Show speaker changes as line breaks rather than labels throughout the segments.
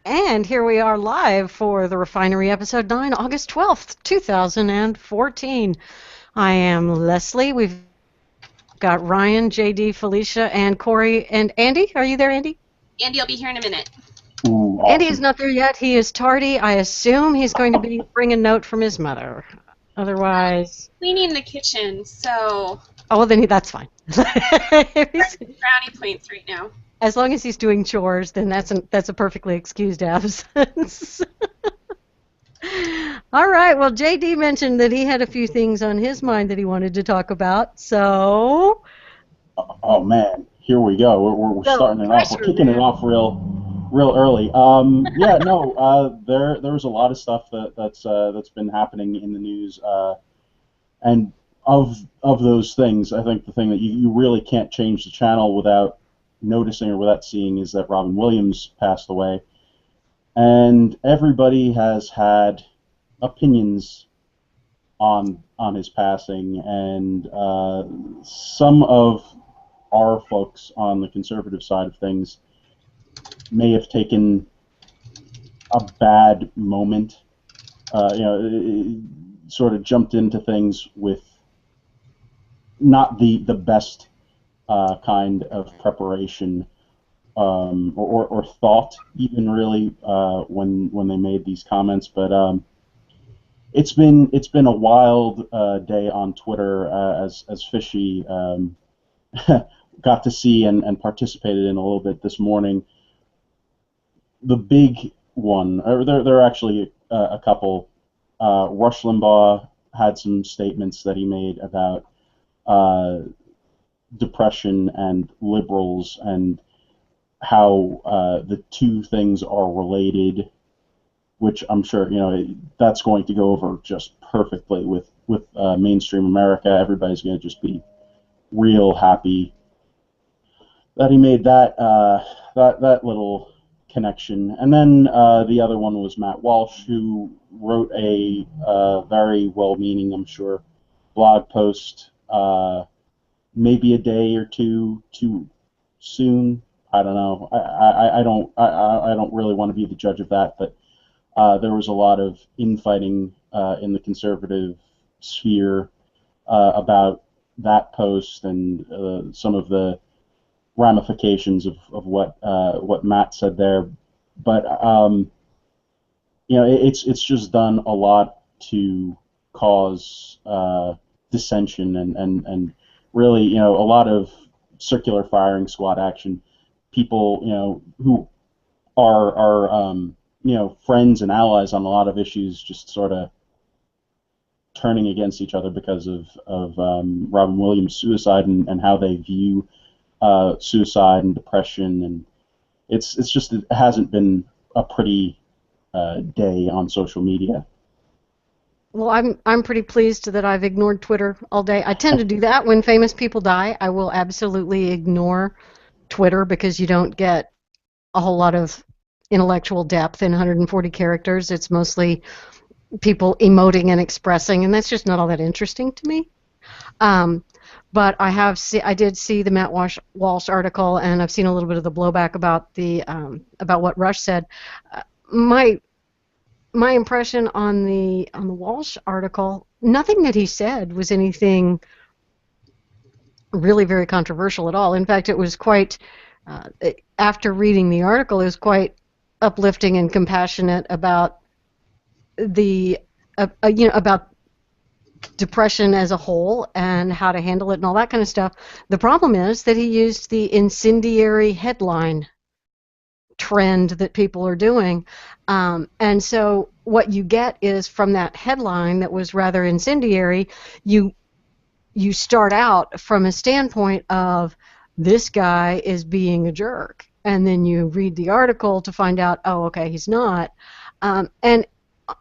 And here we are live for the Refinery episode 9, August 12th, 2014. I am Leslie. We've got Ryan, JD, Felicia, and Corey, and Andy. Are you there, Andy?
Andy will be here in a minute.
Ooh,
Andy is
awesome.
not there yet. He is tardy. I assume he's going to bring a note from his mother. Otherwise,
Cleaning the kitchen, so
oh, well, then that's fine.
brownie points right now.
As long as he's doing chores, then that's a perfectly excused absence. All right. Well, JD mentioned that he had a few things on his mind that he wanted to talk about. So,
Oh man, here we go. We're
the
starting it off. We're
pressure,
kicking it
man.
off real early. Yeah, no. There was a lot of stuff that's been happening in the news, and of those things, I think the thing that you really can't change the channel without noticing or without seeing is that Robin Williams passed away, and everybody has had opinions on his passing, and some of our folks on the conservative side of things may have taken a bad moment, sort of jumped into things with not the best kind of preparation, or thought even really, when they made these comments. But it's been a wild day on Twitter, as Fishy got to see and participated in a little bit this morning. The big one, or there are actually a couple. Rush Limbaugh had some statements that he made about uh, depression and liberals, and how the two things are related, which I'm sure that's going to go over just perfectly with mainstream America. Everybody's going to just be real happy that he made that little connection. And then the other one was Matt Walsh, who wrote a very well-meaning, I'm sure, blog post, maybe a day or two too soon. I don't know. I don't really want to be the judge of that, but there was a lot of infighting in the conservative sphere about that post, and some of the ramifications of what Matt said there. But it's just done a lot to cause dissension, and really, a lot of circular firing squad action. People, who are friends and allies on a lot of issues, just sort of turning against each other because of Robin Williams' suicide, and how they view suicide and depression. And it's just, it hasn't been a pretty day on social media.
Well, I'm pretty pleased that I've ignored Twitter all day. I tend to do that when famous people die. I will absolutely ignore Twitter because you don't get a whole lot of intellectual depth in 140 characters. It's mostly people emoting and expressing, and that's just not all that interesting to me. Um, but I did see the Matt Walsh article, and I've seen a little bit of the blowback about about what Rush said. My my impression on the Walsh article, nothing that he said was anything really very controversial at all. In fact, it was quite uh, after reading the article, it was quite uplifting and compassionate about the about depression as a whole and how to handle it and all that kind of stuff. The problem is that he used the incendiary headline trend that people are doing. And so what you get is, from that headline that was rather incendiary, you you start out from a standpoint of this guy is being a jerk. And then you read the article to find out, oh, okay, he's not. And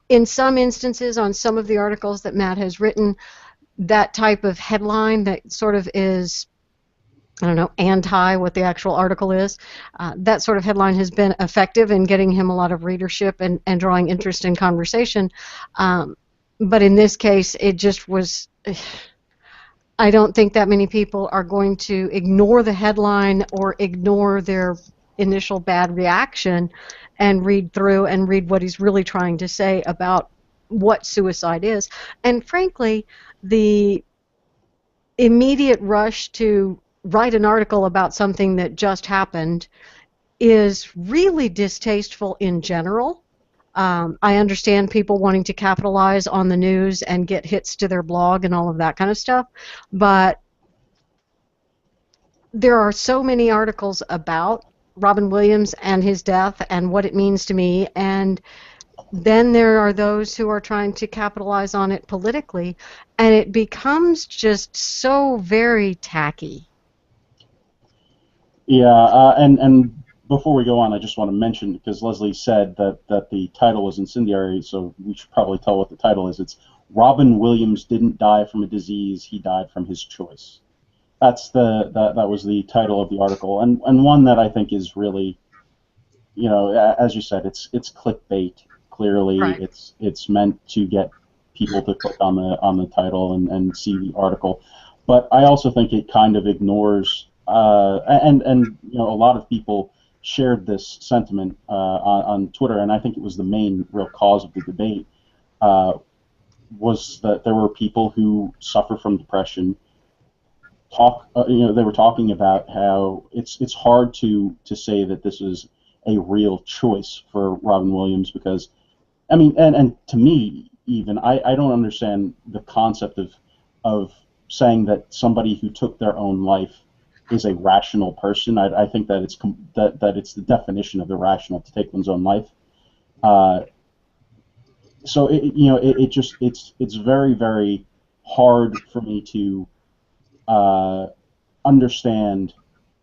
in some instances, on some of the articles that Matt has written, that type of headline that sort of is, I don't know, anti what the actual article is, that sort of headline has been effective in getting him a lot of readership and drawing interest in conversation. But in this case, it just was. I don't think that many people are going to ignore the headline or ignore their initial bad reaction and read through and read what he's really trying to say about what suicide is. And frankly, the immediate rush to write an article about something that just happened is really distasteful in general. I understand people wanting to capitalize on the news and get hits to their blog and all of that kind of stuff, but there are so many articles about Robin Williams and his death and what it means to me, and then there are those who are trying to capitalize on it politically, and it becomes just so very tacky.
Yeah, and before we go on, I just want to mention, because Leslie said that the title was incendiary, so we should probably tell what the title is. It's Robin Williams didn't die from a disease; he died from his choice. That was the title of the article, and one that I think is really, as you said, it's clickbait. Clearly,
Right.
it's meant to get people to click on the title and see the article. But I also think it kind of ignores, and a lot of people shared this sentiment on Twitter, and I think it was the main real cause of the debate, was that there were people who suffer from depression. They were talking about how it's hard to say that this is a real choice for Robin Williams, because I mean, and to me, even I don't understand the concept of saying that somebody who took their own life is a rational person. I think that it's the definition of irrational to take one's own life. So it's very, very hard for me to understand,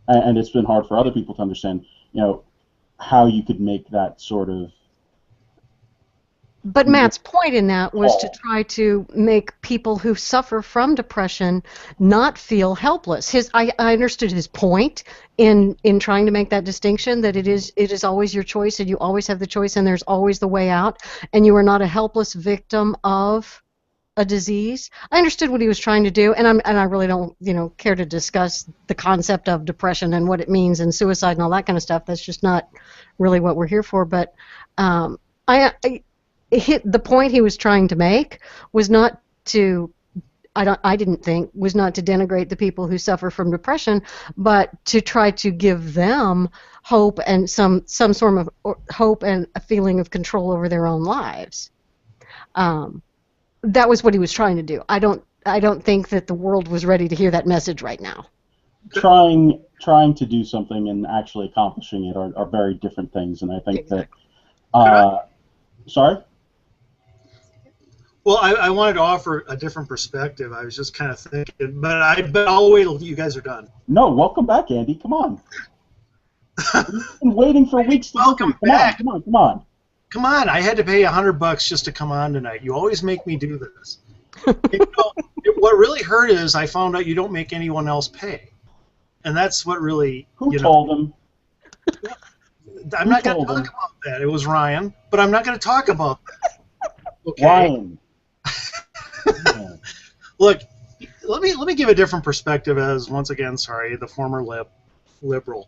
and it's been hard for other people to understand, how you could make that sort of.
But Matt's point in that was to try to make people who suffer from depression not feel helpless. I understood his point in trying to make that distinction, that it is always your choice and you always have the choice and there's always the way out, and you are not a helpless victim of a disease. I understood what he was trying to do, and I really don't care to discuss the concept of depression and what it means and suicide and all that kind of stuff. That's just not really what we're here for. But the point he was trying to make was not to, I didn't think, was not to denigrate the people who suffer from depression, but to try to give them hope and some sort of hope and a feeling of control over their own lives. That was what he was trying to do. I don't think that the world was ready to hear that message right now.
Trying to do something and actually accomplishing it are very different things, and I think
Exactly.
that. Sorry?
Well, I wanted to offer a different perspective. I was just kind of thinking, but I'll wait till you guys are done.
No, welcome back, Andy. Come on. We've been waiting for weeks to
Welcome back.
Come on.
Come on, I had to pay $100 just to come on tonight. You always make me do this. What really hurt is I found out you don't make anyone else pay, and that's what really.
Who told him?
I'm not going to talk about that. It was Ryan, but I'm not going to talk about that. Okay.
Ryan.
Look, let me give a different perspective as, once again, the former liberal.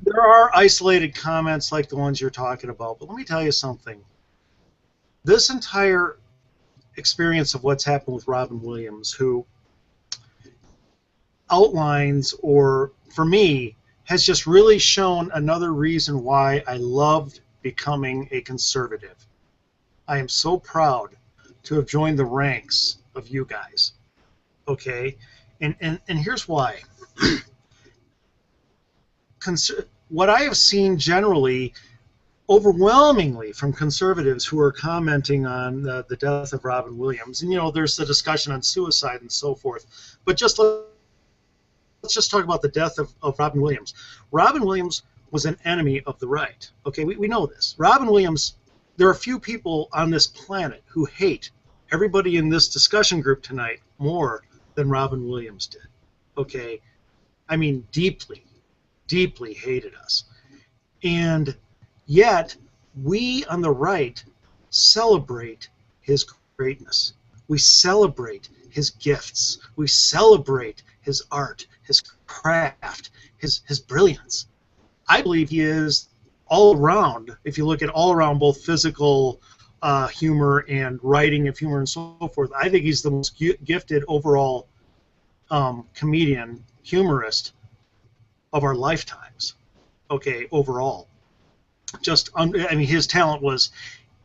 There are isolated comments like the ones you're talking about, but let me tell you something. This entire experience of what's happened with Robin Williams, who outlines, or for me, has just really shown another reason why I loved becoming a conservative. I am so proud to have joined the ranks of you guys. Okay? And here's why. What I have seen generally, overwhelmingly, from conservatives who are commenting on the death of Robin Williams, and there's the discussion on suicide and so forth, but let's just talk about the death of Robin Williams. Robin Williams was an enemy of the right. Okay, we know this. Robin Williams, there are few people on this planet who hate everybody in this discussion group tonight more than Robin Williams did. Okay, I mean deeply hated us. And yet, we on the right celebrate his greatness. We celebrate his gifts. We celebrate his art, his craft, his brilliance. I believe he is all around, if you look at all around both physical humor and writing of humor and so forth, I think he's the most gifted overall comedian, humorist of our lifetimes. Okay, overall. I mean, his talent was,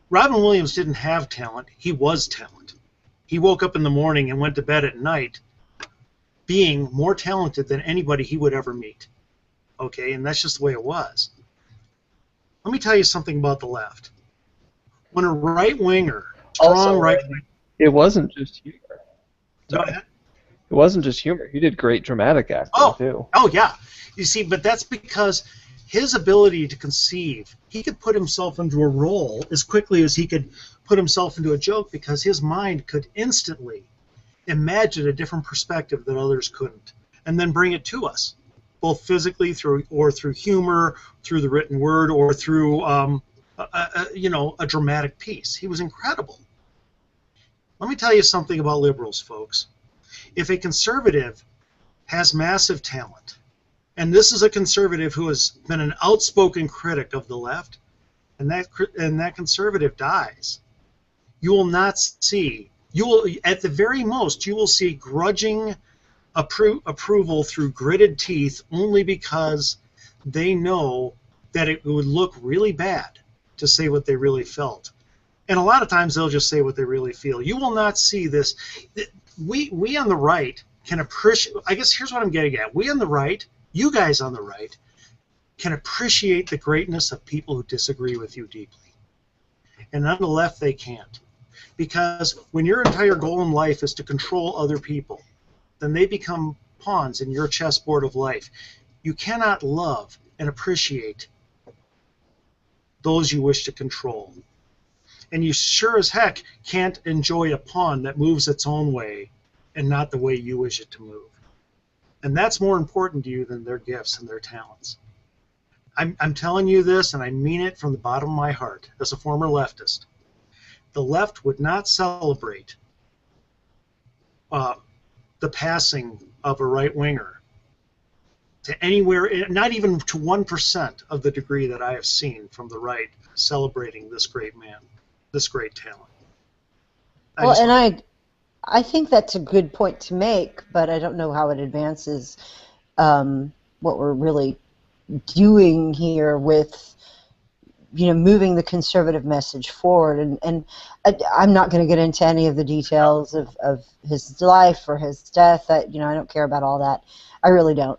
Robin Williams didn't have talent, he was talent. He woke up in the morning and went to bed at night being more talented than anybody he would ever meet. Okay, and that's just the way it was. Let me tell you something about the left. When a right-winger, strong right-winger...
It wasn't just humor.
Go ahead.
It wasn't just humor. He did great dramatic acting, too.
Oh, yeah. You see, but that's because his ability to conceive, he could put himself into a role as quickly as he could put himself into a joke, because his mind could instantly imagine a different perspective that others couldn't, and then bring it to us, both physically through humor, through the written word, or through a dramatic piece. He was incredible. Let me tell you something about liberals, folks. If a conservative has massive talent, and this is a conservative who has been an outspoken critic of the left, and that conservative dies, you will not see, at the very most, you will see grudging approval through gritted teeth, only because they know that it would look really bad to say what they really felt. And a lot of times they'll just say what they really feel. You will not see this. We on the right can appreciate, I guess here's what I'm getting at. We on the right, you guys on the right, can appreciate the greatness of people who disagree with you deeply. And on the left, they can't. Because when your entire goal in life is to control other people, then they become pawns in your chessboard of life. You cannot love and appreciate those you wish to control. And you sure as heck can't enjoy a pawn that moves its own way and not the way you wish it to move. And that's more important to you than their gifts and their talents. I'm telling you this, and I mean it from the bottom of my heart, as a former leftist. The left would not celebrate the passing of a right-winger to anywhere, not even to 1% of the degree that I have seen from the right celebrating this great man, this great talent.
I think that's a good point to make, but I don't know how it advances what we're really doing here with, moving the conservative message forward. And I'm not going to get into any of the details of his life or his death. I don't care about all that. I really don't.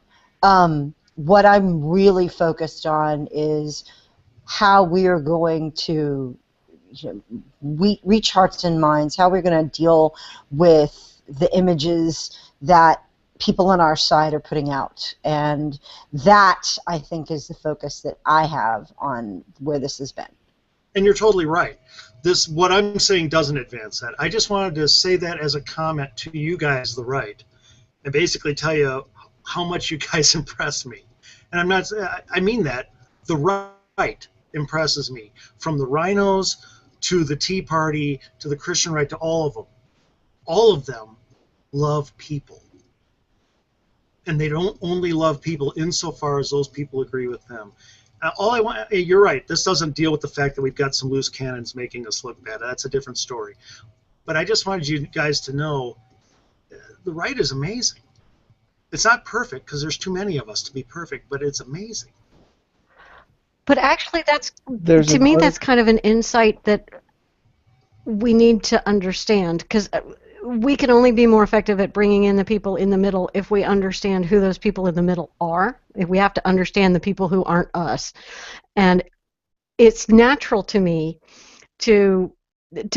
What I'm really focused on is how we are going to reach hearts and minds, how we're going to deal with the images that people on our side are putting out. And that, I think, is the focus that I have on where this has been.
And you're totally right. What I'm saying doesn't advance that. I just wanted to say that as a comment to you guys, the right, and basically tell you how much you guys impress me. And I mean that. The right impresses me. From the rhinos to the Tea Party to the Christian right, to all of them. All of them love people. And they don't only love people insofar as those people agree with them. You're right, this doesn't deal with the fact that we've got some loose cannons making us look bad. That's a different story. But I just wanted you guys to know the right is amazing. It's not perfect because there's too many of us to be perfect, but it's amazing.
But actually, that's kind of an insight that we need to understand, because we can only be more effective at bringing in the people in the middle if we understand who those people in the middle are. If we have to understand the people who aren't us. And it's natural to me to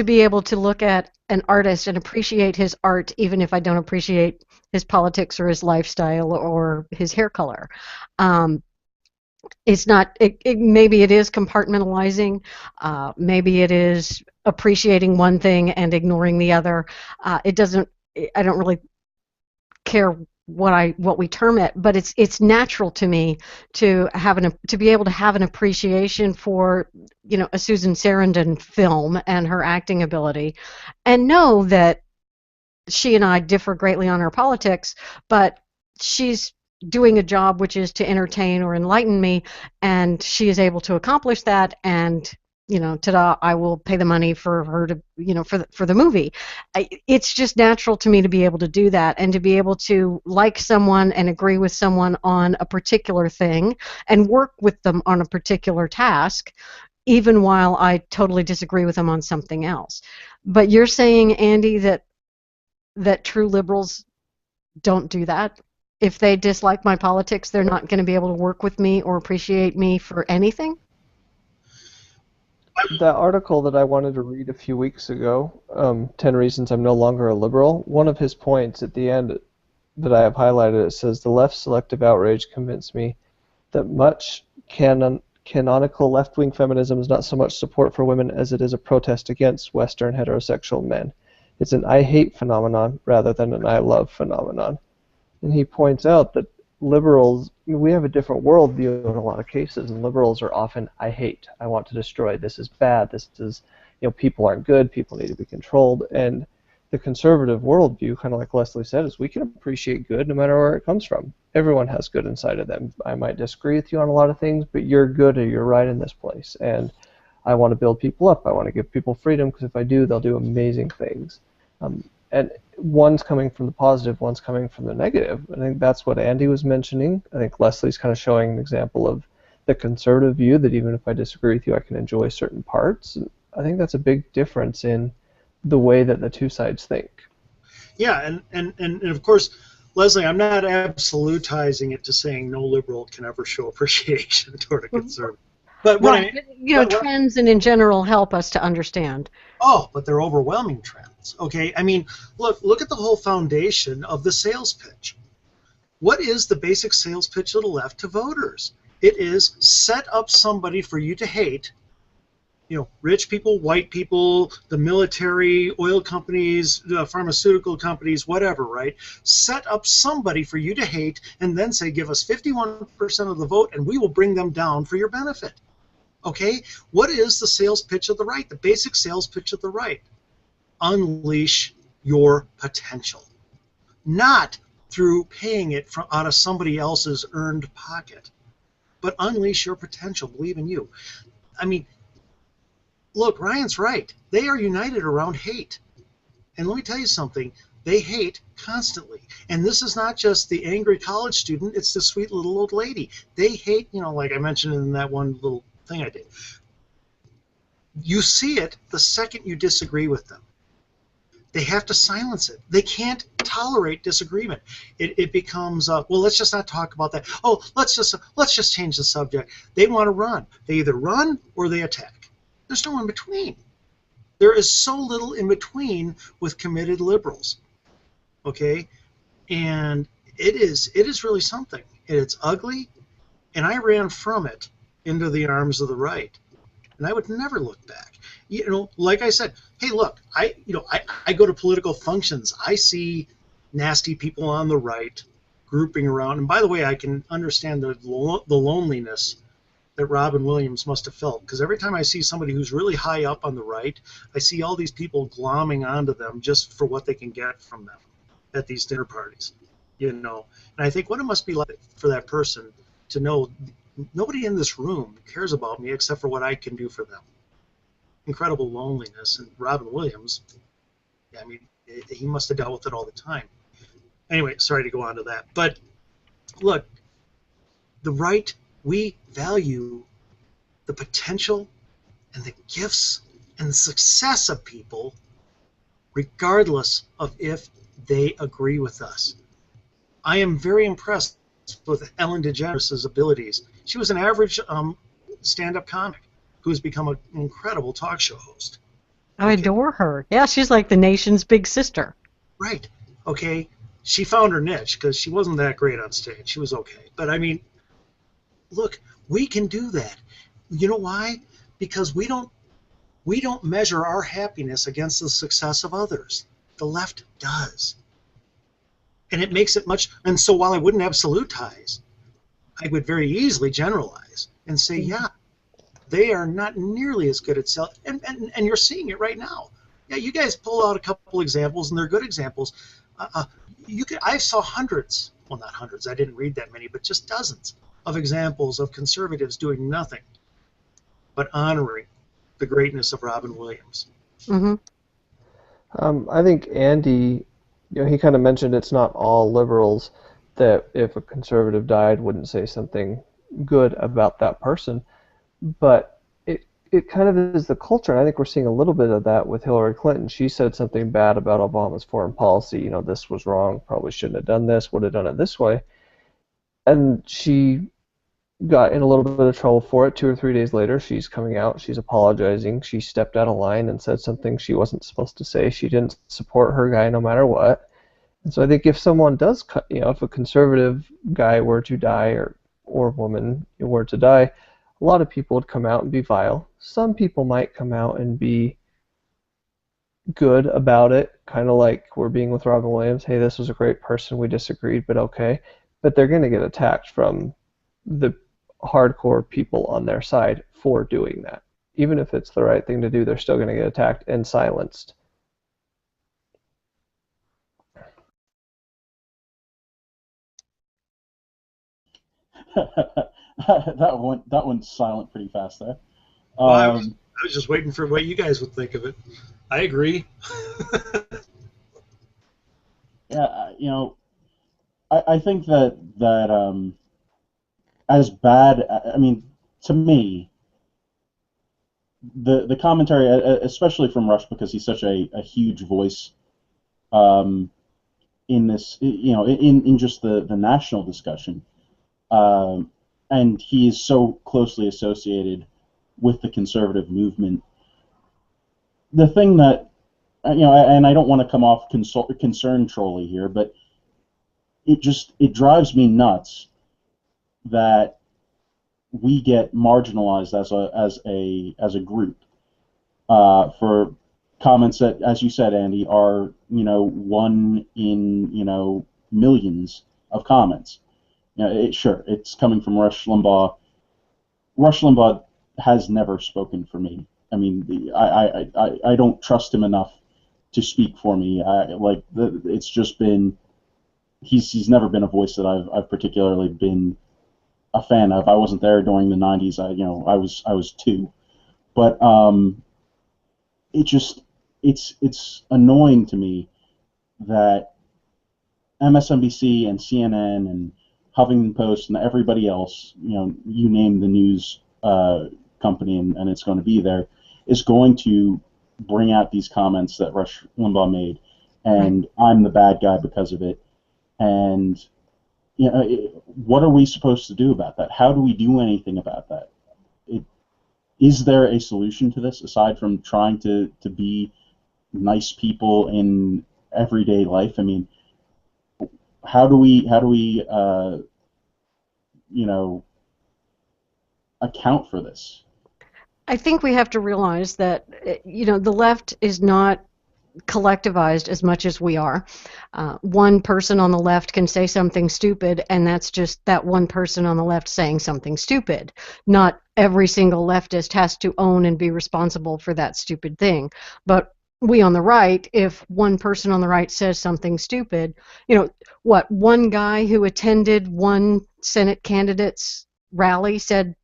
be able to look at an artist and appreciate his art, even if I don't appreciate his politics or his lifestyle or his hair color. It's not. Maybe it is compartmentalizing. Maybe it is appreciating one thing and ignoring the other. It doesn't. I don't really care what we term it, but it's natural to me to be able to have an appreciation for a Susan Sarandon film and her acting ability, and know that she and I differ greatly on her politics, but she's doing a job which is to entertain or enlighten me, and she is able to accomplish that, and ta-da, I will pay the money for her to, for the movie. It's just natural to me to be able to do that, and to be able to like someone and agree with someone on a particular thing and work with them on a particular task, even while I totally disagree with them on something else. But you're saying, Andy, that true liberals don't do that? If they dislike my politics, they're not going to be able to work with me or appreciate me for anything?
That article that I wanted to read a few weeks ago, 10 Reasons I'm No Longer a Liberal, one of his points at the end that I have highlighted, it says, "The left's selective outrage convinced me that much canonical left-wing feminism is not so much support for women as it is a protest against Western heterosexual men. It's an I hate phenomenon rather than an I love phenomenon." And he points out that liberals, we have a different worldview in a lot of cases, and liberals are often, I hate, I want to destroy, this is bad, this is, people aren't good, people need to be controlled. And the conservative worldview, kind of like Leslie said, is we can appreciate good no matter where it comes from. Everyone has good inside of them. I might disagree with you on a lot of things, but you're good or you're right in this place. And I want to build people up. I want to give people freedom, because if I do, they'll do amazing things. And one's coming from the positive, one's coming from the negative. I think that's what Andy was mentioning. I think Leslie's kind of showing an example of the conservative view, that even if I disagree with you, I can enjoy certain parts. And I think that's a big difference in the way that the two sides think.
Yeah, and of course, Leslie, I'm not absolutizing it to saying no liberal can ever show appreciation toward a conservative. But
trends and in general help us to understand.
Oh, but they're overwhelming trends. Okay, I mean, look at the whole foundation of the sales pitch. What is the basic sales pitch of the left to voters? It is set up somebody for you to hate. Rich people, white people, the military, oil companies, pharmaceutical companies, whatever, right? Set up somebody for you to hate, and then say, give us 51% of the vote, and we will bring them down for your benefit. Okay? What is the sales pitch of the right? The basic sales pitch of the right. Unleash your potential. Not through paying it out of somebody else's earned pocket, but unleash your potential. Believe in you. I mean, look, Ryan's right. They are united around hate. And let me tell you something. They hate constantly. And this is not just the angry college student. It's the sweet little old lady. They hate, like I mentioned in that one little thing I did. You see it the second you disagree with them. They have to silence it. They can't tolerate disagreement. It becomes, well, let's just not talk about that. Oh, let's just change the subject. They want to run. They either run or they attack. There's no in between. There is so little in between with committed liberals. Okay? And it is really something. It's ugly, and I ran from it into the arms of the right. And I would never look back. Like I said, hey, look, I go to political functions. I see nasty people on the right grouping around. And by the way, I can understand the loneliness that Robin Williams must have felt, because every time I see somebody who's really high up on the right, I see all these people glomming onto them just for what they can get from them at these dinner parties. And I think what it must be like for that person to know nobody in this room cares about me except for what I can do for them. Incredible loneliness. And Robin Williams, I mean, he must have dealt with it all the time. Anyway, sorry to go on to that. But look, the right, we value the potential and the gifts and the success of people regardless of if they agree with us. I am very impressed with Ellen DeGeneres' abilities. She was an average stand-up comic who's become an incredible talk show host.
I adore her. Yeah, she's like the nation's big sister.
Right. Okay. She found her niche because she wasn't that great on stage. She was okay. But I mean, look, we can do that. You know why? Because we don't measure our happiness against the success of others. The left does. And it makes it much, and so while I wouldn't absolutize, I would very easily generalize and say, yeah, they are not nearly as good at selling, and you're seeing it right now. Yeah, you guys pull out a couple examples, and they're good examples. I saw hundreds well, not hundreds, I didn't read that many, but just dozens of examples of conservatives doing nothing but honoring the greatness of Robin Williams.
Mm-hmm.
I think Andy, he kind of mentioned it's not all liberals that if a conservative died wouldn't say something good about that person, but it kind of is the culture, and I think we're seeing a little bit of that with Hillary Clinton. She said something bad about Obama's foreign policy. This was wrong, probably shouldn't have done this, would have done it this way, and she got in a little bit of trouble for it. 2 or 3 days later, she's coming out, she's apologizing, she stepped out of line and said something she wasn't supposed to say. She didn't support her guy no matter what. And so I think if someone does cut, if a conservative guy were to die or woman were to die, a lot of people would come out and be vile. Some people might come out and be good about it, kind of like we're being with Robin Williams. Hey, this was a great person, we disagreed, but okay. But they're going to get attacked from the hardcore people on their side for doing that. Even if it's the right thing to do, they're still going to get attacked and silenced.
that went silent pretty fast there.
Well, I was just waiting for what you guys would think of it. I agree.
Yeah, I think that as bad, I mean, to me, the commentary, especially from Rush, because he's such a huge voice in this, in just the national discussion, and he is so closely associated with the conservative movement. The thing that, and I don't want to come off concern trolly here, but it drives me nuts that we get marginalized as a group for comments that, as you said, Andy, are one in millions of comments. Sure, it's coming from Rush Limbaugh. Rush Limbaugh has never spoken for me. I mean, I don't trust him enough to speak for me. It's just been he's never been a voice that I've particularly been a fan of. I wasn't there during the '90s. I was 2, but it's annoying to me that MSNBC and CNN and Huffington Post and everybody else, you name the news company and it's going to be there, is going to bring out these comments that Rush Limbaugh made, and I'm the bad guy because of it. And what are we supposed to do about that? How do we do anything about that? Is there a solution to this aside from trying to be nice people in everyday life? I mean, how do we account for this?
I think we have to realize that the left is not collectivized as much as we are. One person on the left can say something stupid, and that's just that one person on the left saying something stupid. Not every single leftist has to own and be responsible for that stupid thing. But we on the right, if one person on the right says something stupid, one guy who attended one Senate candidate's rally said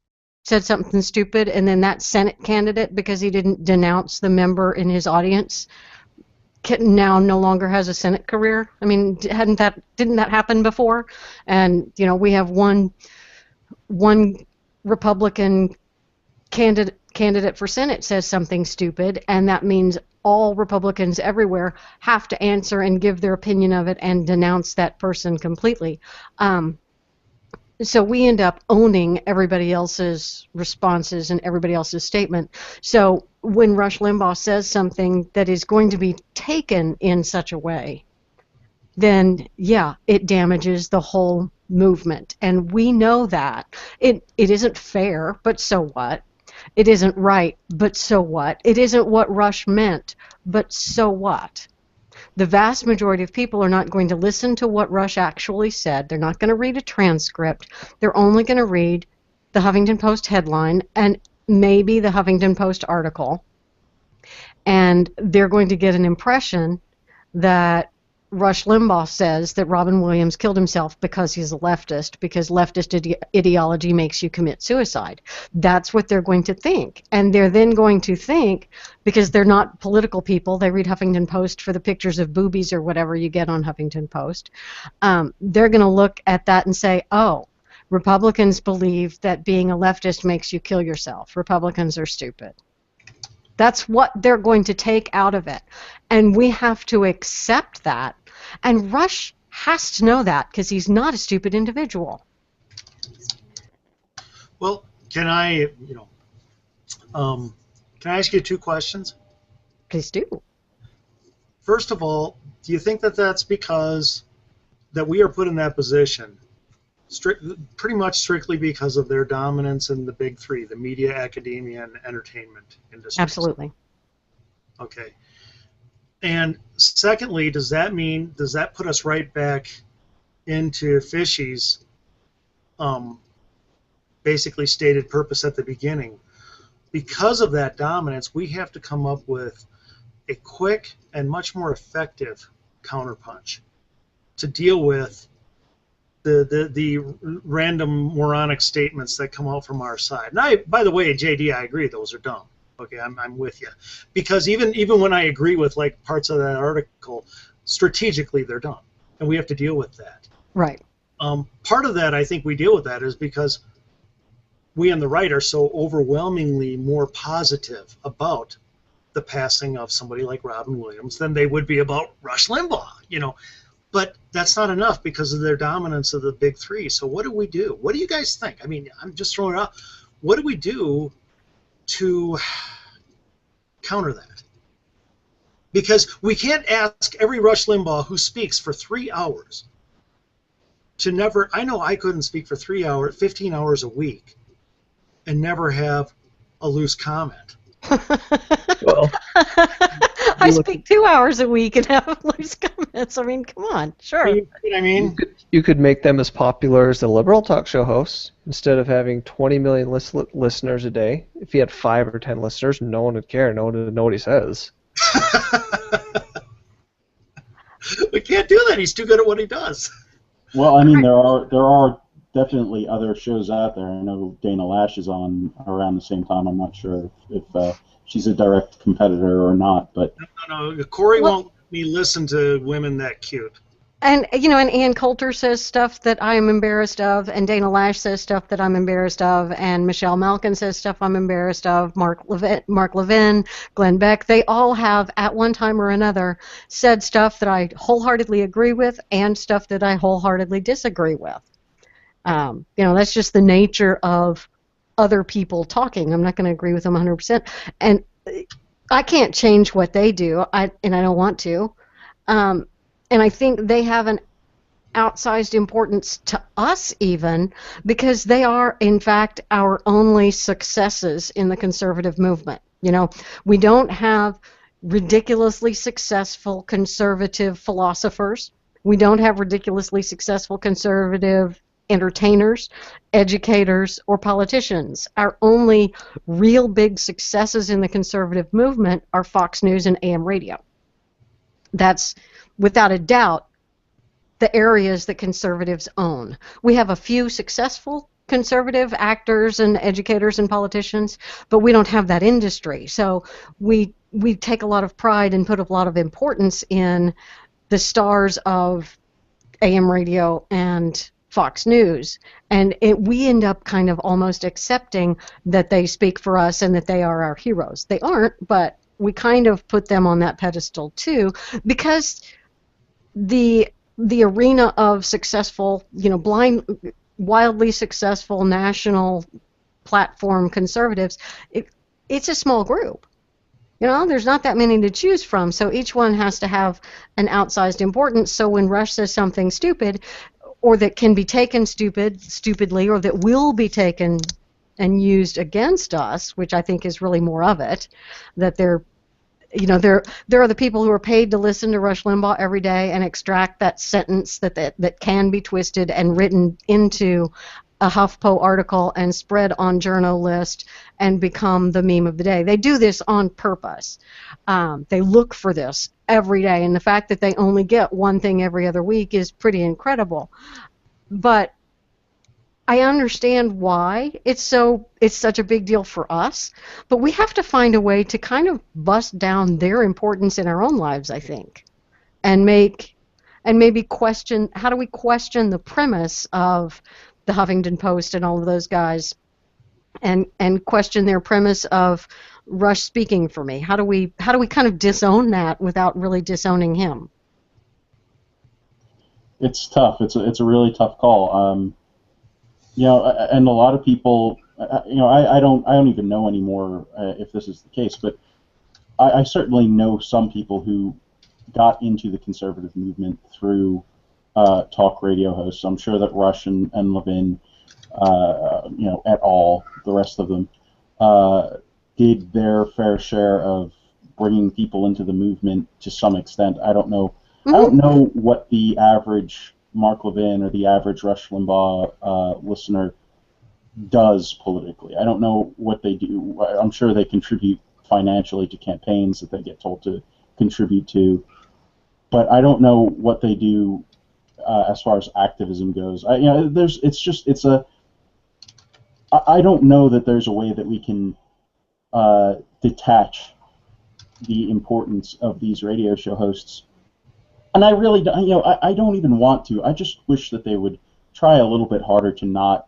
something stupid, and then that Senate candidate, because he didn't denounce the member in his audience, now no longer has a Senate career. I mean, didn't that happen before? And we have one Republican candidate for Senate says something stupid, and that means all Republicans everywhere have to answer and give their opinion of it and denounce that person completely. So we end up owning everybody else's responses and everybody else's statement. So when Rush Limbaugh says something that is going to be taken in such a way, then yeah, it damages the whole movement. And we know that. It isn't fair, but so what? It isn't right, but so what? It isn't what Rush meant, but so what? The vast majority of people are not going to listen to what Rush actually said. They're not going to read a transcript. They're only going to read the Huffington Post headline and maybe the Huffington Post article. And they're going to get an impression that Rush Limbaugh says that Robin Williams killed himself because he's a leftist, because leftist ideology makes you commit suicide. That's what they're going to think. And they're then going to think, because they're not political people, they read Huffington Post for the pictures of boobies or whatever you get on Huffington Post, they're going to look at that and say, oh, Republicans believe that being a leftist makes you kill yourself. Republicans are stupid. That's what they're going to take out of it. And we have to accept that. And Rush has to know that because he's not a stupid individual.
Well, can I ask you 2 questions?
Please do.
First of all, do you think that that's because that we are put in that position pretty much strictly because of their dominance in the big 3, the media, academia, and entertainment industry?
Absolutely.
Okay. And secondly, does that put us right back into Fishy's basically stated purpose at the beginning? Because of that dominance, we have to come up with a quick and much more effective counterpunch to deal with the random moronic statements that come out from our side. And by the way, JD, I agree, those are dumb. Okay, I'm with you. Because even when I agree with like parts of that article, strategically they're dumb, and we have to deal with that.
Right.
Part of that, I think we deal with that is because we on the right are so overwhelmingly more positive about the passing of somebody like Robin Williams than they would be about Rush Limbaugh, But that's not enough because of their dominance of the big 3. So what do we do? What do you guys think? I mean, I'm just throwing it out. What do we do to counter that? Because we can't ask every Rush Limbaugh who speaks for 3 hours to never. I know I couldn't speak for 15 hours a week and never have a loose comment.
Well,
I speak 2 hours a week and have loose comments. I mean, come on, sure.
I mean,
you could make them as popular as the liberal talk show hosts. Instead of having 20 million listeners a day, if he had 5 or 10 listeners, no one would care. No one would know what he says.
We can't do that. He's too good at what he does.
Well, I mean, there are definitely other shows out there. I know Dana Lash is on around the same time. I'm not sure if she's a direct competitor or not, but
no. Corey won't let me listen to women that cute.
And and Ann Coulter says stuff that I am embarrassed of, and Dana Lash says stuff that I'm embarrassed of, and Michelle Malkin says stuff I'm embarrassed of. Mark Levin, Glenn Beck, they all have at one time or another said stuff that I wholeheartedly agree with and stuff that I wholeheartedly disagree with. That's just the nature of other people talking. I'm not going to agree with them 100%, and I can't change what they do, and I don't want to. And I think they have an outsized importance to us even because they are, in fact, our only successes in the conservative movement. We don't have ridiculously successful conservative philosophers. We don't have ridiculously successful conservative entertainers, educators, or politicians. Our only real big successes in the conservative movement are Fox News and AM radio. That's, without a doubt, the areas that conservatives own. We have a few successful conservative actors and educators and politicians, but we don't have that industry. So we take a lot of pride and put a lot of importance in the stars of AM radio and Fox News, and we end up kind of almost accepting that they speak for us and that they are our heroes. They aren't, but we kind of put them on that pedestal too, because the arena of successful, wildly successful national platform conservatives, it's a small group. There's not that many to choose from, so each one has to have an outsized importance. So when Rush says something stupid, or that can be taken stupidly, or that will be taken and used against us, which I think is really more of it, that there are the people who are paid to listen to Rush Limbaugh every day and extract that sentence that can be twisted and written into a HuffPo article and spread on JournoList and become the meme of the day. They do this on purpose. They look for this every day, and the fact that they only get one thing every other week is pretty incredible. But I understand why it's such a big deal for us, but we have to find a way to kind of bust down their importance in our own lives, I think, and maybe question, how do we question the premise of the Huffington Post and all of those guys, and question their premise of Rush speaking for me? How do we kind of disown that without really disowning him?
It's tough. It's a really tough call. And a lot of people, I don't even know anymore if this is the case, but I certainly know some people who got into the conservative movement through talk radio hosts. I'm sure that Rush and Levin, et al., the rest of them, did their fair share of bringing people into the movement to some extent. I don't know. Mm-hmm. I don't know what the average Mark Levin or the average Rush Limbaugh listener does politically. I don't know what they do. I'm sure they contribute financially to campaigns that they get told to contribute to, but I don't know what they do as far as activism goes. I don't know that there's a way that we can detach the importance of these radio show hosts. And I really don't, I don't even want to. I just wish that they would try a little bit harder to not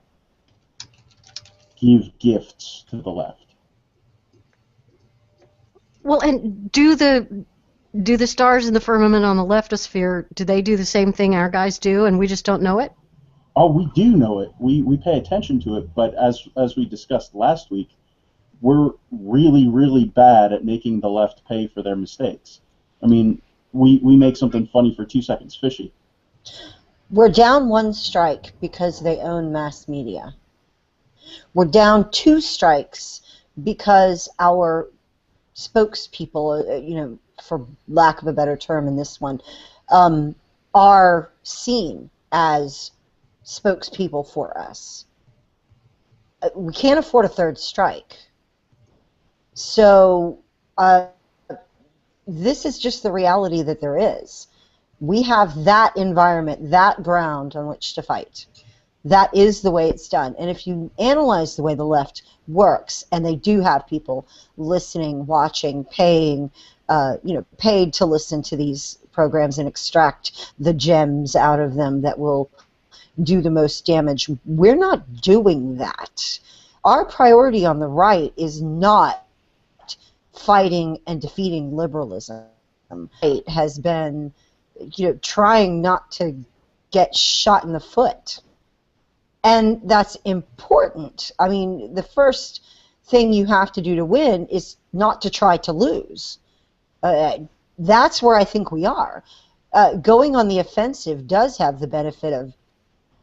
give gifts to the left.
Well, and do the stars in the firmament on the leftosphere, do they do the same thing our guys do and we just don't know it?
Oh, we do know it. We pay attention to it, but as we discussed last week, we're really, really bad at making the left pay for their mistakes. I mean, we make something funny for 2 seconds fishy.
We're down one strike because they own mass media. We're down 2 strikes because our spokespeople, for lack of a better term in this one, are seen as spokespeople for us. We can't afford a 3rd strike. So this is just the reality that there is. We have that environment, that ground on which to fight. That is the way it's done. And if you analyze the way the left works, and they do have people listening, watching, paying, paid to listen to these programs and extract the gems out of them that will do the most damage, we're not doing that. Our priority on the right is not fighting and defeating liberalism. It has been, trying not to get shot in the foot. And that's important. I mean, the first thing you have to do to win is not to try to lose. That's where I think we are. Going on the offensive does have the benefit of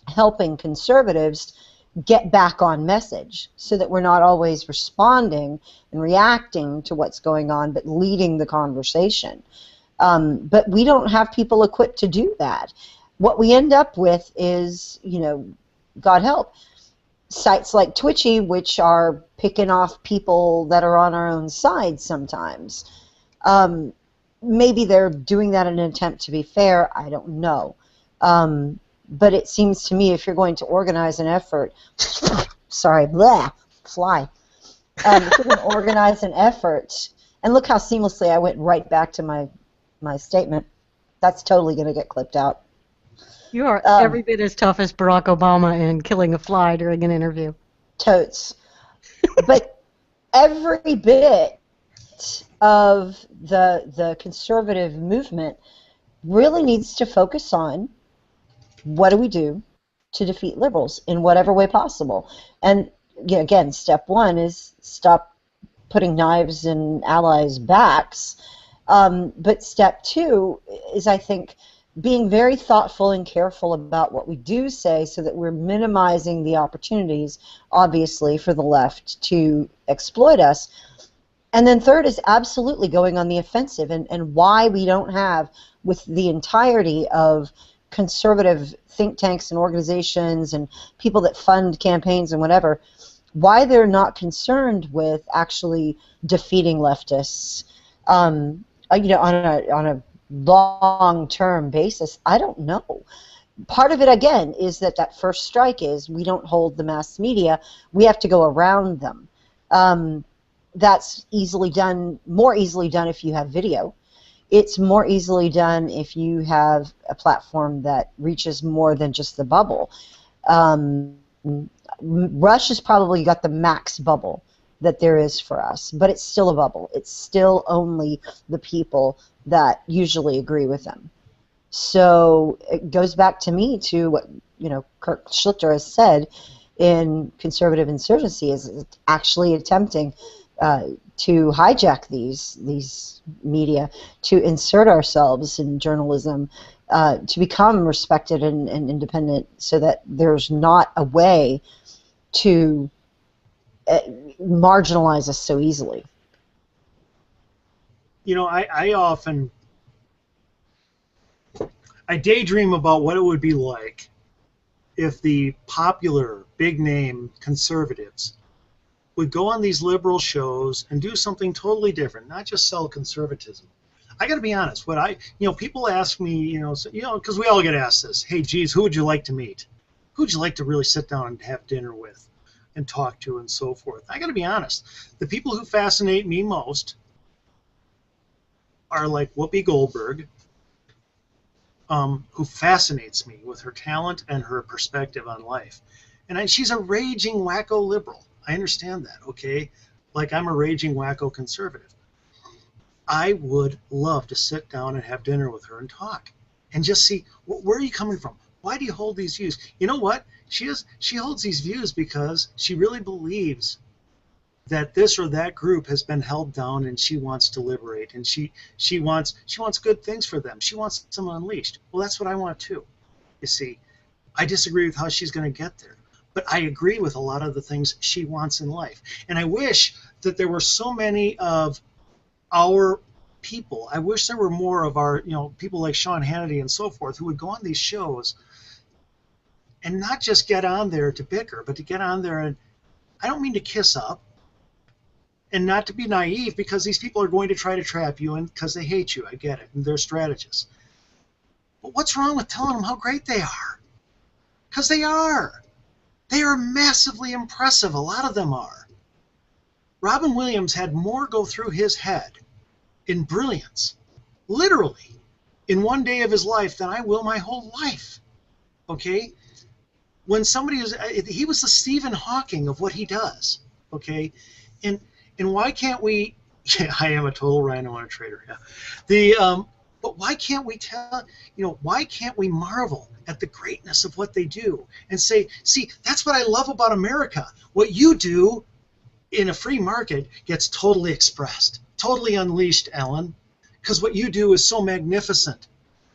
helping conservatives get back on message so that we're not always responding and reacting to what's going on, but leading the conversation. But we don't have people equipped to do that. What we end up with is, God help, sites like Twitchy, which are picking off people that are on our own side sometimes. Maybe they're doing that in an attempt to be fair. I don't know. But it seems to me if you're going to organize an effort, sorry, blah, fly. If you're going to organize an effort, and look how seamlessly I went right back to my statement. That's totally going to get clipped out.
You are every bit as tough as Barack Obama in killing a fly during an interview.
Totes. But every bit of the conservative movement really needs to focus on what do we do to defeat liberals in whatever way possible. And again, step 1 is stop putting knives in allies' backs. But step 2 is, I think, being very thoughtful and careful about what we do say so that we're minimizing the opportunities, obviously, for the left to exploit us. And then third is absolutely going on the offensive, and why we don't have, with the entirety of conservative think tanks and organizations and people that fund campaigns and whatever, why they're not concerned with actually defeating leftists, on a long-term basis. I don't know. Part of it, again, is that first strike is we don't hold the mass media. We have to go around them. That's easily done, more easily done if you have video. It's more easily done if you have a platform that reaches more than just the bubble. Russia's probably got the max bubble that there is for us, but it's still a bubble. It's still only the people that usually agree with them. So it goes back to me to what Kurt Schlichter has said in Conservative Insurgency, is actually attempting to hijack these media, to insert ourselves in journalism, to become respected and independent, so that there's not a way to marginalize us so easily.
I daydream about what it would be like if the popular big-name conservatives would go on these liberal shows and do something totally different, not just sell conservatism. I got to be honest. People ask me, because we all get asked this. Hey, geez, who would you like to meet? Who would you like to really sit down and have dinner with and talk to and so forth? I got to be honest. The people who fascinate me most are like Whoopi Goldberg, who fascinates me with her talent and her perspective on life. And she's a raging wacko liberal. I understand that, okay? Like I'm a raging wacko conservative. I would love to sit down and have dinner with her and talk and just see, where are you coming from? Why do you hold these views? You know what? She holds these views because she really believes that this or that group has been held down and she wants to liberate, and she wants good things for them. She wants them unleashed. Well, that's what I want too. You see, I disagree with how she's going to get there, but I agree with a lot of the things she wants in life. And I wish that there were so many of our people. I wish there were more of our, people like Sean Hannity and so forth, who would go on these shows and not just get on there to bicker, but to get on there and, I don't mean to kiss up, and not to be naive, because these people are going to try to trap you in because they hate you. I get it, and they're strategists. But what's wrong with telling them how great they are? Because they are. They are massively impressive. A lot of them are. Robin Williams had more go through his head in brilliance, literally, in one day of his life than I will my whole life. Okay? When he was the Stephen Hawking of what he does. Okay? And why can't we? Yeah, I am a total rhino and a trader. Yeah. But why can't we why can't we marvel at the greatness of what they do and say, see, that's what I love about America. What you do in a free market gets totally expressed, totally unleashed, Ellen, because what you do is so magnificent.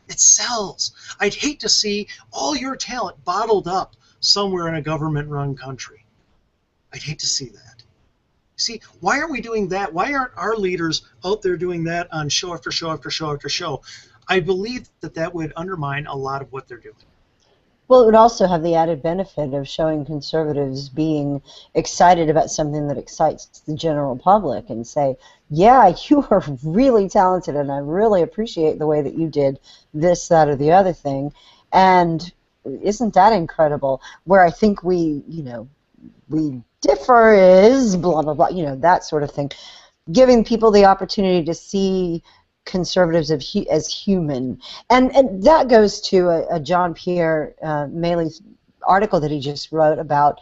It sells. I'd hate to see all your talent bottled up somewhere in a government-run country. I'd hate to see that. See, why aren't we doing that? Why aren't our leaders out there doing that on show after show after show after show? I believe that would undermine a lot of what they're doing.
Well, it would also have the added benefit of showing conservatives being excited about something that excites the general public and say, yeah, you are really talented and I really appreciate the way that you did this, that, or the other thing. And isn't that incredible? Where I think we differ is blah, blah, blah, that sort of thing. Giving people the opportunity to see conservatives as human. And that goes to a John Pierre Maley's article that he just wrote about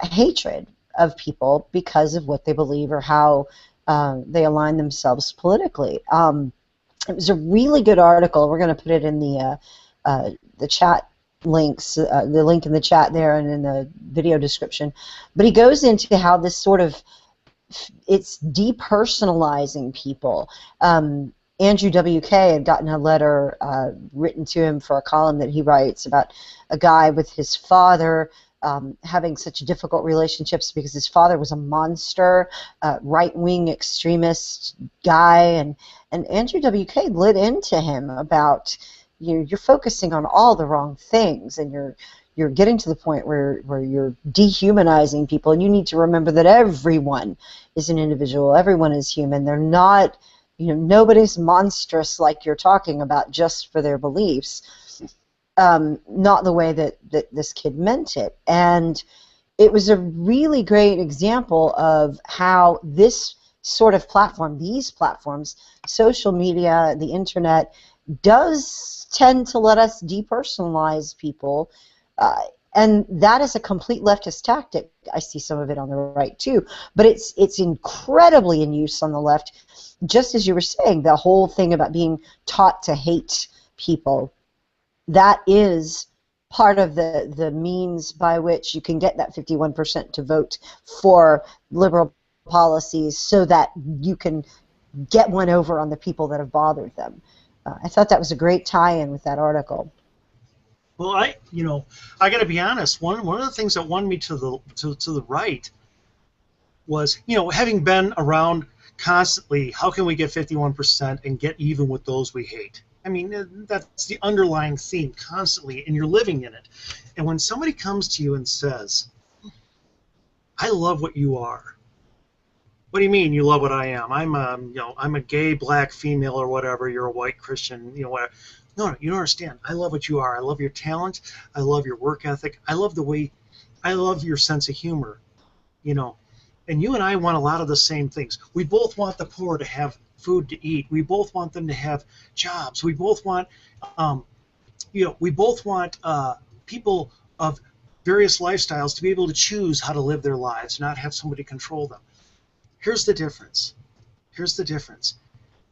hatred of people because of what they believe or how they align themselves politically. It was a really good article. We're going to put it in the chat links, the link in the chat there and in the video description. But he goes into how this sort of, it's depersonalizing people. Andrew WK had gotten a letter written to him for a column that he writes about a guy with his father having such difficult relationships because his father was a monster, right-wing extremist guy, and Andrew WK lit into him about you're focusing on all the wrong things, and you're getting to the point where you're dehumanizing people, and you need to remember that everyone is an individual, everyone is human. They're not, nobody's monstrous like you're talking about just for their beliefs. Not the way that this kid meant it. And it was a really great example of how this sort of platform, these platforms, social media, the internet, does tend to let us depersonalize people. And that is a complete leftist tactic. I see some of it on the right too, but it's incredibly in use on the left. Just as you were saying, the whole thing about being taught to hate people, that is part of the means by which you can get that 51% to vote for liberal policies, so that you can get one over on the people that have bothered them. I thought that was a great tie-in with that article.
Well, I got to be honest. One of the things that won me to the right was, having been around constantly, how can we get 51% and get even with those we hate? I mean, that's the underlying theme constantly, and you're living in it. And when somebody comes to you and says, "I love what you are," what do you mean you love what I am? I'm a gay black female or whatever. You're a white Christian, whatever. No, you don't understand. I love what you are. I love your talent. I love your work ethic. I love your sense of humor. And you and I want a lot of the same things. We both want the poor to have food to eat. We both want them to have jobs. We both want, people of various lifestyles to be able to choose how to live their lives, not have somebody control them. Here's the difference.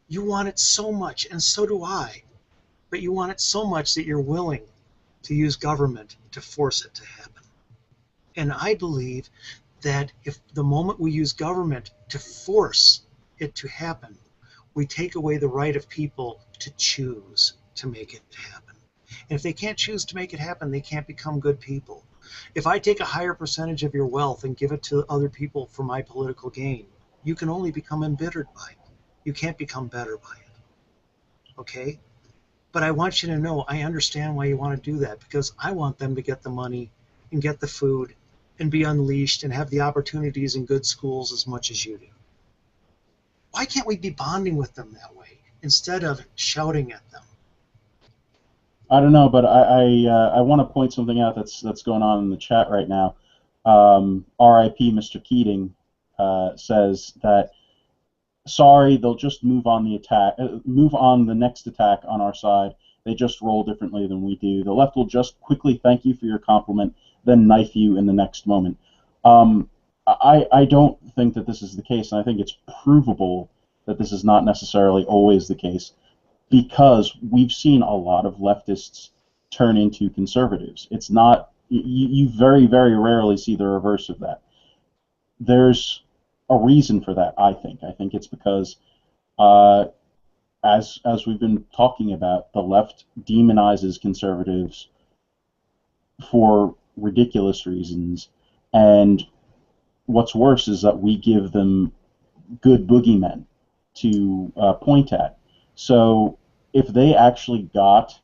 You want it so much, and so do I, but you want it so much that you're willing to use government to force it to happen. And I believe that if the moment we use government to force it to happen, we take away the right of people to choose to make it happen. And if they can't choose to make it happen, they can't become good people. If I take a higher percentage of your wealth and give it to other people for my political gain, you can only become embittered by it. You can't become better by it. Okay? But I want you to know I understand why you want to do that, because I want them to get the money and get the food and be unleashed and have the opportunities in good schools as much as you do. Why can't we be bonding with them that way instead of shouting at them?
I don't know, but I want to point something out that's going on in the chat right now. R.I.P. Mr. Keating says that, sorry, they'll just move on the next attack on our side. They just roll differently than we do. The left will just quickly thank you for your compliment, then knife you in the next moment. I don't think that this is the case, and I think it's provable that this is not necessarily always the case, because we've seen a lot of leftists turn into conservatives. It's not, you very, very rarely see the reverse of that. There's a reason for that, I think. I think it's because, as we've been talking about, the left demonizes conservatives for ridiculous reasons, and what's worse is that we give them good boogeymen to point at. So if they actually got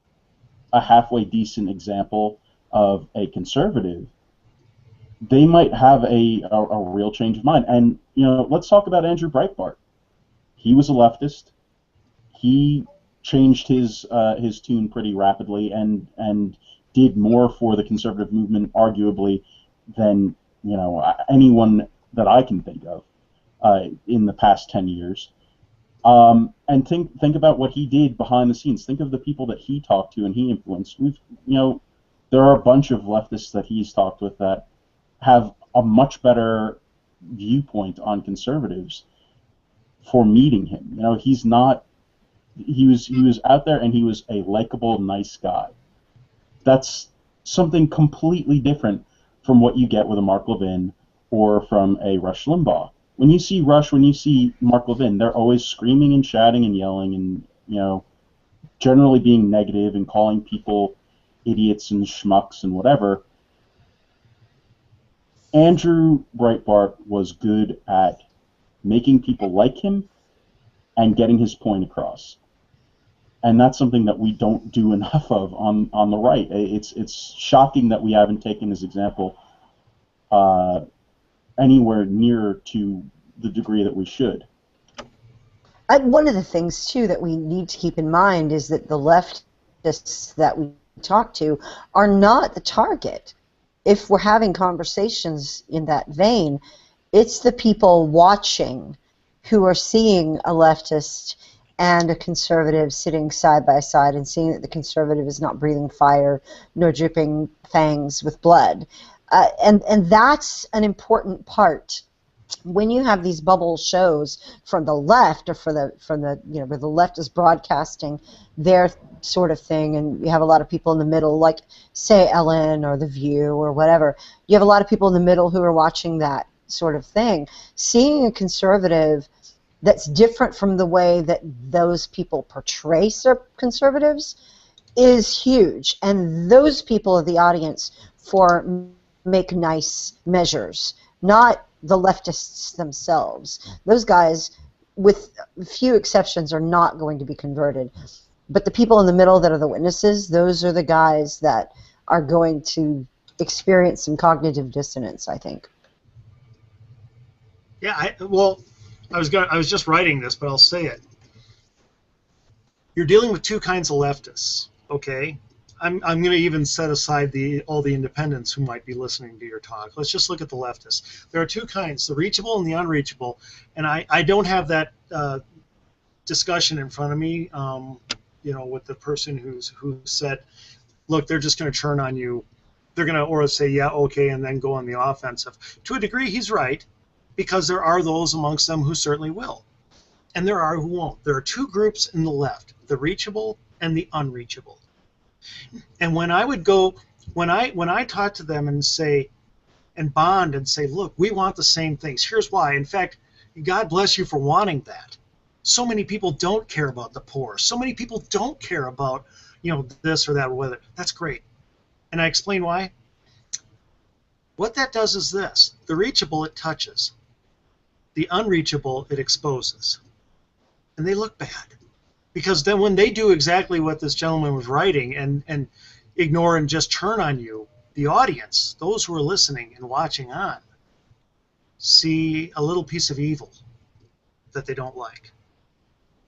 a halfway decent example of a conservative, they might have a real change of mind. And let's talk about Andrew Breitbart. He was a leftist. He changed his tune pretty rapidly and did more for the conservative movement, arguably, than anyone that I can think of in the past 10 years. And think about what he did behind the scenes. Think of the people that he talked to and he influenced. There are a bunch of leftists that he's talked with that have a much better viewpoint on conservatives for meeting him. He's not. He was out there and he was a likable, nice guy. That's something completely different from what you get with a Mark Levin or from a Rush Limbaugh. When you see Rush, when you see Mark Levin, they're always screaming and shouting and yelling and generally being negative and calling people idiots and schmucks and whatever. Andrew Breitbart was good at making people like him and getting his point across. and that's something that we don't do enough of on the right. It's shocking that we haven't taken his example anywhere near to the degree that we should.
One of the things, too, that we need to keep in mind is that the leftists that we talk to are not the target. If we're having conversations in that vein, it's the people watching who are seeing a leftist and a conservative sitting side by side and seeing that the conservative is not breathing fire nor dripping fangs with blood. And that's an important part. When you have these bubble shows from the left, or from the where the left is broadcasting their sort of thing, and you have a lot of people in the middle, like say Ellen or The View or whatever, you have a lot of people in the middle who are watching that sort of thing. Seeing a conservative that's different from the way that those people portray conservatives is huge, and those people are the audience for Make Nice measures, not the leftists themselves. Those guys, with few exceptions, are not going to be converted. But the people in the middle that are the witnesses, those are the guys that are going to experience some cognitive dissonance, I think.
Yeah, I was just writing this, but I'll say it. You're dealing with two kinds of leftists, okay? I'm going to even set aside all the independents who might be listening to your talk. Let's just look at the leftists. There are two kinds, the reachable and the unreachable. And I don't have that discussion in front of me, with the person who said, look, they're just going to turn on you. They're going to or say, yeah, okay, and then go on the offensive. To a degree, he's right, because there are those amongst them who certainly will. And there are who won't. There are two groups in the left, the reachable and the unreachable. And when I talk to them and say, and bond and say, look, we want the same things. Here's why. In fact, God bless you for wanting that. So many people don't care about the poor. So many people don't care about, this or that or whether. That's great. And I explain why. What that does is this. The reachable, it touches. The unreachable, it exposes. And they look bad. Because then when they do exactly what this gentleman was writing and ignore and just turn on you, the audience, those who are listening and watching on, see a little piece of evil that they don't like.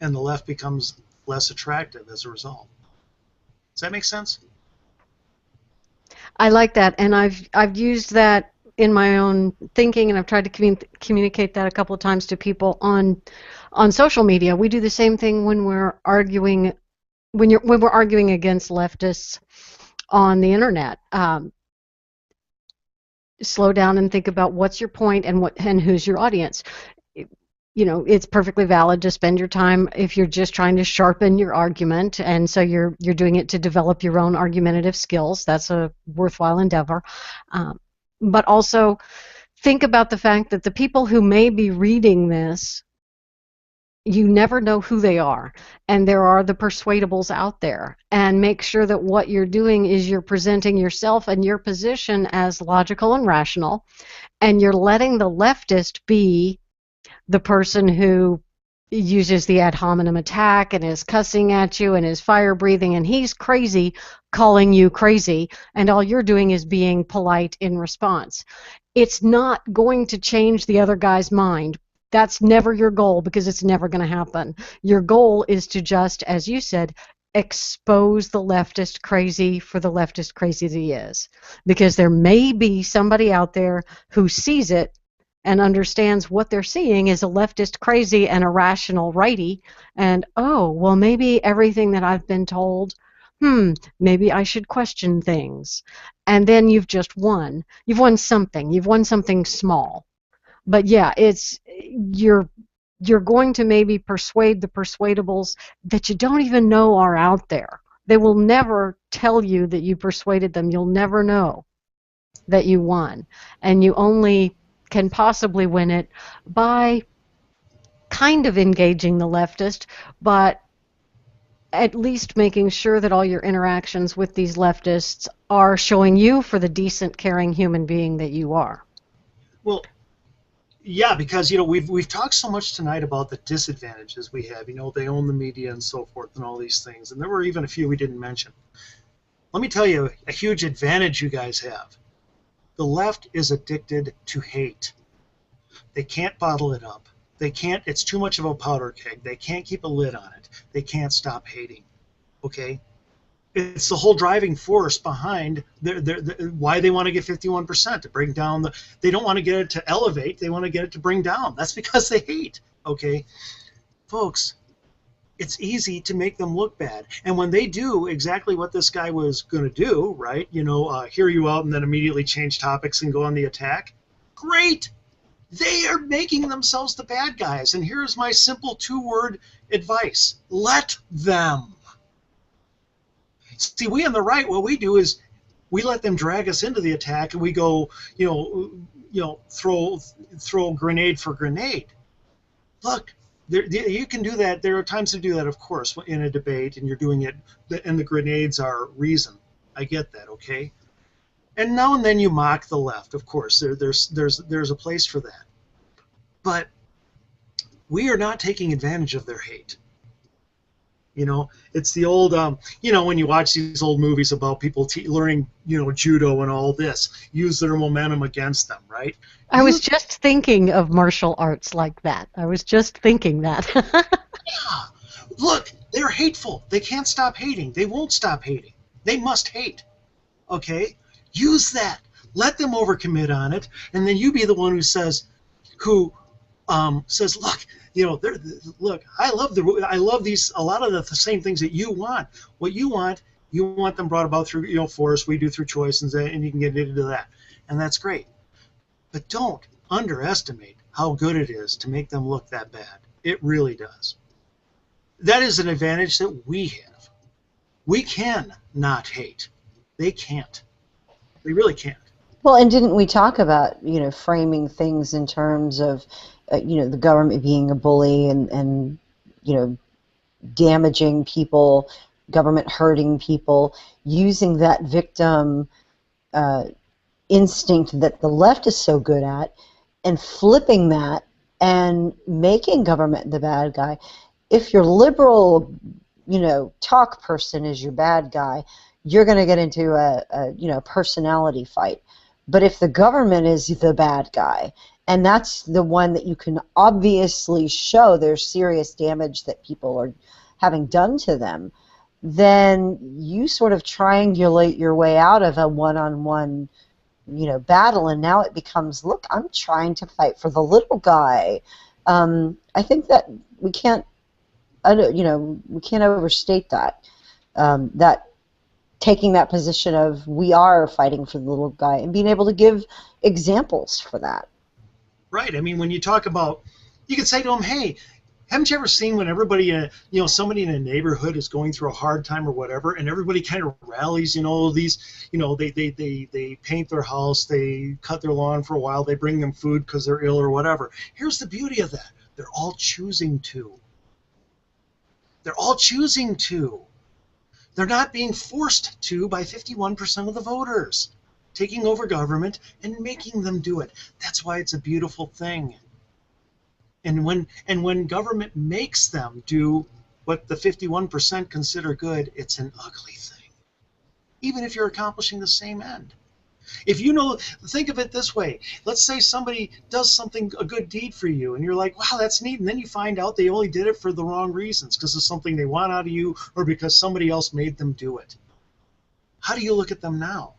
And the left becomes less attractive as a result. Does that make sense?
I like that, and I've used that in my own thinking, and I've tried to communicate that a couple of times to people on social media. We do the same thing when we're arguing when we're arguing against leftists on the internet. Slow down and think about what's your point and who's your audience. It's perfectly valid to spend your time if you're just trying to sharpen your argument, and so you're doing it to develop your own argumentative skills. That's a worthwhile endeavor. But also think about the fact that the people who may be reading this, you never know who they are, and there are the persuadables out there, and make sure that what you're doing is you're presenting yourself and your position as logical and rational, and you're letting the leftist be the person who uses the ad hominem attack and is cussing at you and is fire breathing, and he's crazy calling you crazy, and all you're doing is being polite in response. It's not going to change the other guy's mind. That's never your goal, because it's never going to happen. Your goal is to just, as you said, expose the leftist crazy for the leftist crazy that he is, because there may be somebody out there who sees it and understands what they're seeing is a leftist crazy and a rational righty, and well, maybe everything that I've been told, maybe I should question things. And then you've just won. You've won something. You've won something small. But yeah, you're going to maybe persuade the persuadables that you don't even know are out there. They will never tell you that you persuaded them. You'll never know that you won. And you only can possibly win it by kind of engaging the leftist, but at least making sure that all your interactions with these leftists are showing you for the decent, caring human being that you are.
Well, Yeah, because we've talked so much tonight about the disadvantages we have. They own the media and so forth and all these things, and there were even a few we didn't mention. Let me tell you a huge advantage you guys have. The left is addicted to hate. They can't bottle it up. They can't. It's too much of a powder keg. They can't keep a lid on it. They can't stop hating. Okay. It's the whole driving force behind why they want to get 51% to bring down the. They don't want to get it to elevate. They want to get it to bring down. That's because they hate. Okay, folks, it's easy to make them look bad. And when they do exactly what this guy was going to do, right? Hear you out and then immediately change topics and go on the attack. Great. They are making themselves the bad guys. And here's my simple 2-word advice: let them. See, we on the right, what we do is we let them drag us into the attack, and we go, throw grenade for grenade. Look, you can do that. There are times to do that, of course, in a debate, and you're doing it, and the grenades are reason. I get that, okay? And now and then you mock the left, of course. There's a place for that. But we are not taking advantage of their hate. It's the old, when you watch these old movies about people learning, judo and all this, use their momentum against them, right?
I was just thinking of martial arts like that. I was just thinking that.
Yeah. Look, they're hateful. They can't stop hating. They won't stop hating. They must hate. Okay? Use that. Let them overcommit on it, and then you be the one who says, look, look, I love these, a lot of the same things that you want. What you want them brought about through force. We do through choice, and you can get into that, and that's great. But don't underestimate how good it is to make them look that bad. It really does. That is an advantage that we have. We can not hate. They can't. They really can't.
Well, and didn't we talk about, framing things in terms of, the government being a bully and damaging people, government hurting people, using that victim instinct that the left is so good at, and flipping that and making government the bad guy. If your liberal, talk person is your bad guy, you're going to get into a personality fight. But if the government is the bad guy, and that's the one that you can obviously show there's serious damage that people are having done to them, then you sort of triangulate your way out of a one-on-one, battle, and now it becomes, look, I'm trying to fight for the little guy. I think that we can't, we can't overstate that. That taking that position of we are fighting for the little guy and being able to give examples for that.
Right. I mean, when you talk about, you can say to them, hey, haven't you ever seen when everybody, somebody in a neighborhood is going through a hard time or whatever, and everybody kind of rallies, they paint their house, they cut their lawn for a while, they bring them food because they're ill or whatever. Here's the beauty of that. They're all choosing to. They're all choosing to. They're not being forced to by 51% of the voters, taking over government and making them do it. That's why it's a beautiful thing. And when government makes them do what the 51% consider good, it's an ugly thing. Even if you're accomplishing the same end. If think of it this way. Let's say somebody does a good deed for you, and you're like, wow, that's neat. And then you find out they only did it for the wrong reasons, because of something they want out of you, or because somebody else made them do it. How do you look at them now?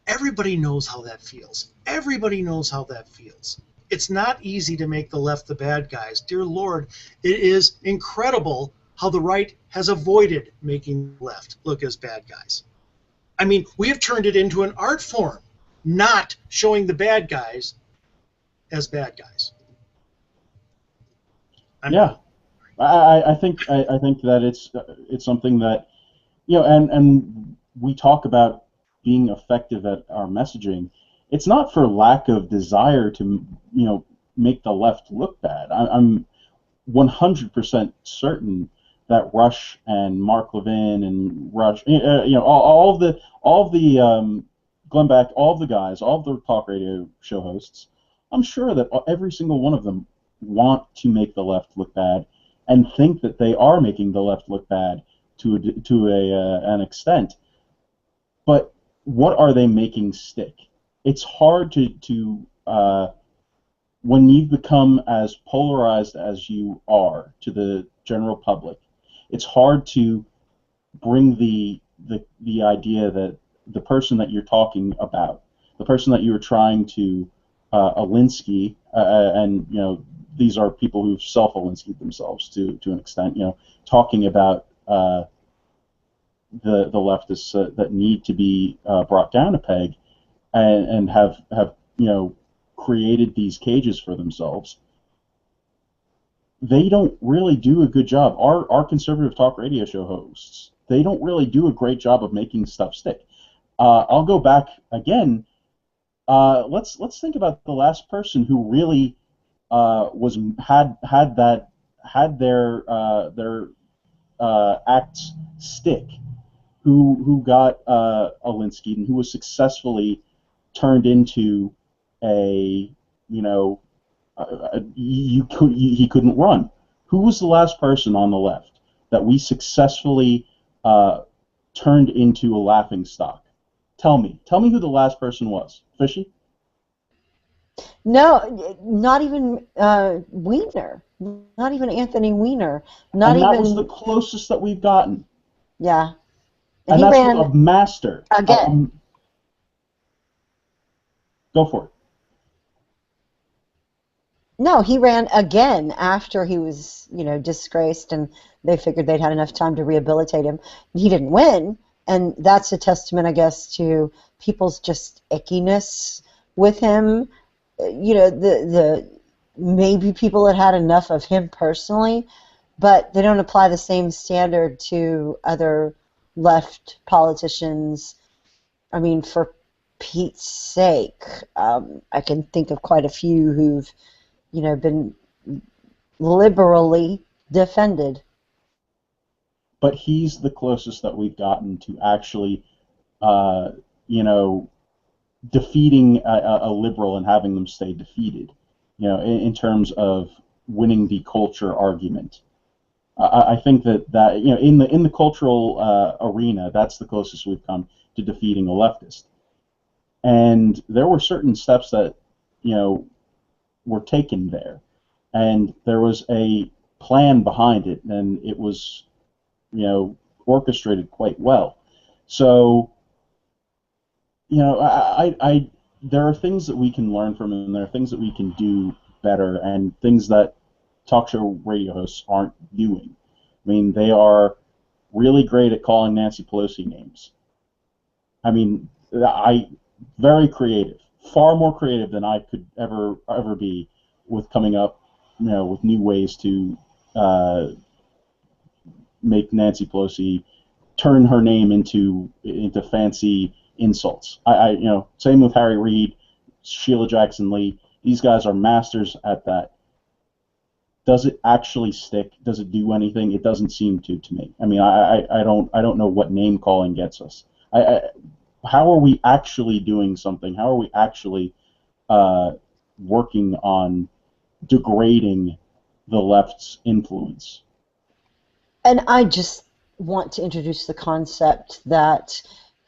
Everybody knows how that feels. Everybody knows how that feels. It's not easy to make the left the bad guys. Dear Lord, it is incredible how the right has avoided making the left look as bad guys. I mean, we have turned it into an art form, not showing the bad guys as bad guys.
Yeah, I think that it's something that, and we talk about being effective at our messaging. It's not for lack of desire to make the left look bad. I'm 100% certain that Rush and Mark Levin and Rush, all of the Glenn Beck, all of the guys, all of the talk radio show hosts, I'm sure that every single one of them want to make the left look bad and think that they are making the left look bad to an extent. But what are they making stick? It's hard to when you've become as polarized as you are to the general public, it's hard to bring the idea that the person that you're talking about, the person that you're trying to Alinsky, and these are people who've self-Alinsky'd themselves to an extent, talking about the leftists that need to be brought down a peg, and have created these cages for themselves. They don't really do a good job. Our conservative talk radio show hosts, they don't really do a great job of making stuff stick. I'll go back again. Let's think about the last person who really had their acts stick, who got Alinsky and who was successfully turned into he couldn't run. Who was the last person on the left that we successfully turned into a laughing stock? Tell me who the last person was. Fishy?
No, not even Weiner. Not even Anthony Weiner. Not
and that
even.
was the closest that we've gotten.
Yeah.
And
he
that's
ran
a master.
again.
Go for it.
No, he ran again after he was, disgraced, and they figured they'd had enough time to rehabilitate him. He didn't win, and that's a testament, I guess, to people's just ickiness with him. The maybe people had enough of him personally, but they don't apply the same standard to other left politicians. I mean, for Pete's sake, I can think of quite a few who've been liberally defended.
But he's the closest that we've gotten to actually, defeating a liberal and having them stay defeated, in terms of winning the culture argument. I think that in the cultural arena, that's the closest we've come to defeating a leftist. And there were certain steps that were taken there, and there was a plan behind it, and it was orchestrated quite well. So there are things that we can learn from him, and there are things that we can do better, and things that talk show radio hosts aren't doing. I mean, they are really great at calling Nancy Pelosi names. I mean, very creative, far more creative than I could ever be with coming up, with new ways to make Nancy Pelosi turn her name into fancy insults. Same with Harry Reid, Sheila Jackson Lee. These guys are masters at that. Does it actually stick? Does it do anything? It doesn't seem to me. I mean, I don't know what name calling gets us. How are we actually doing something? How are we actually working on degrading the left's influence?
And I just want to introduce the concept that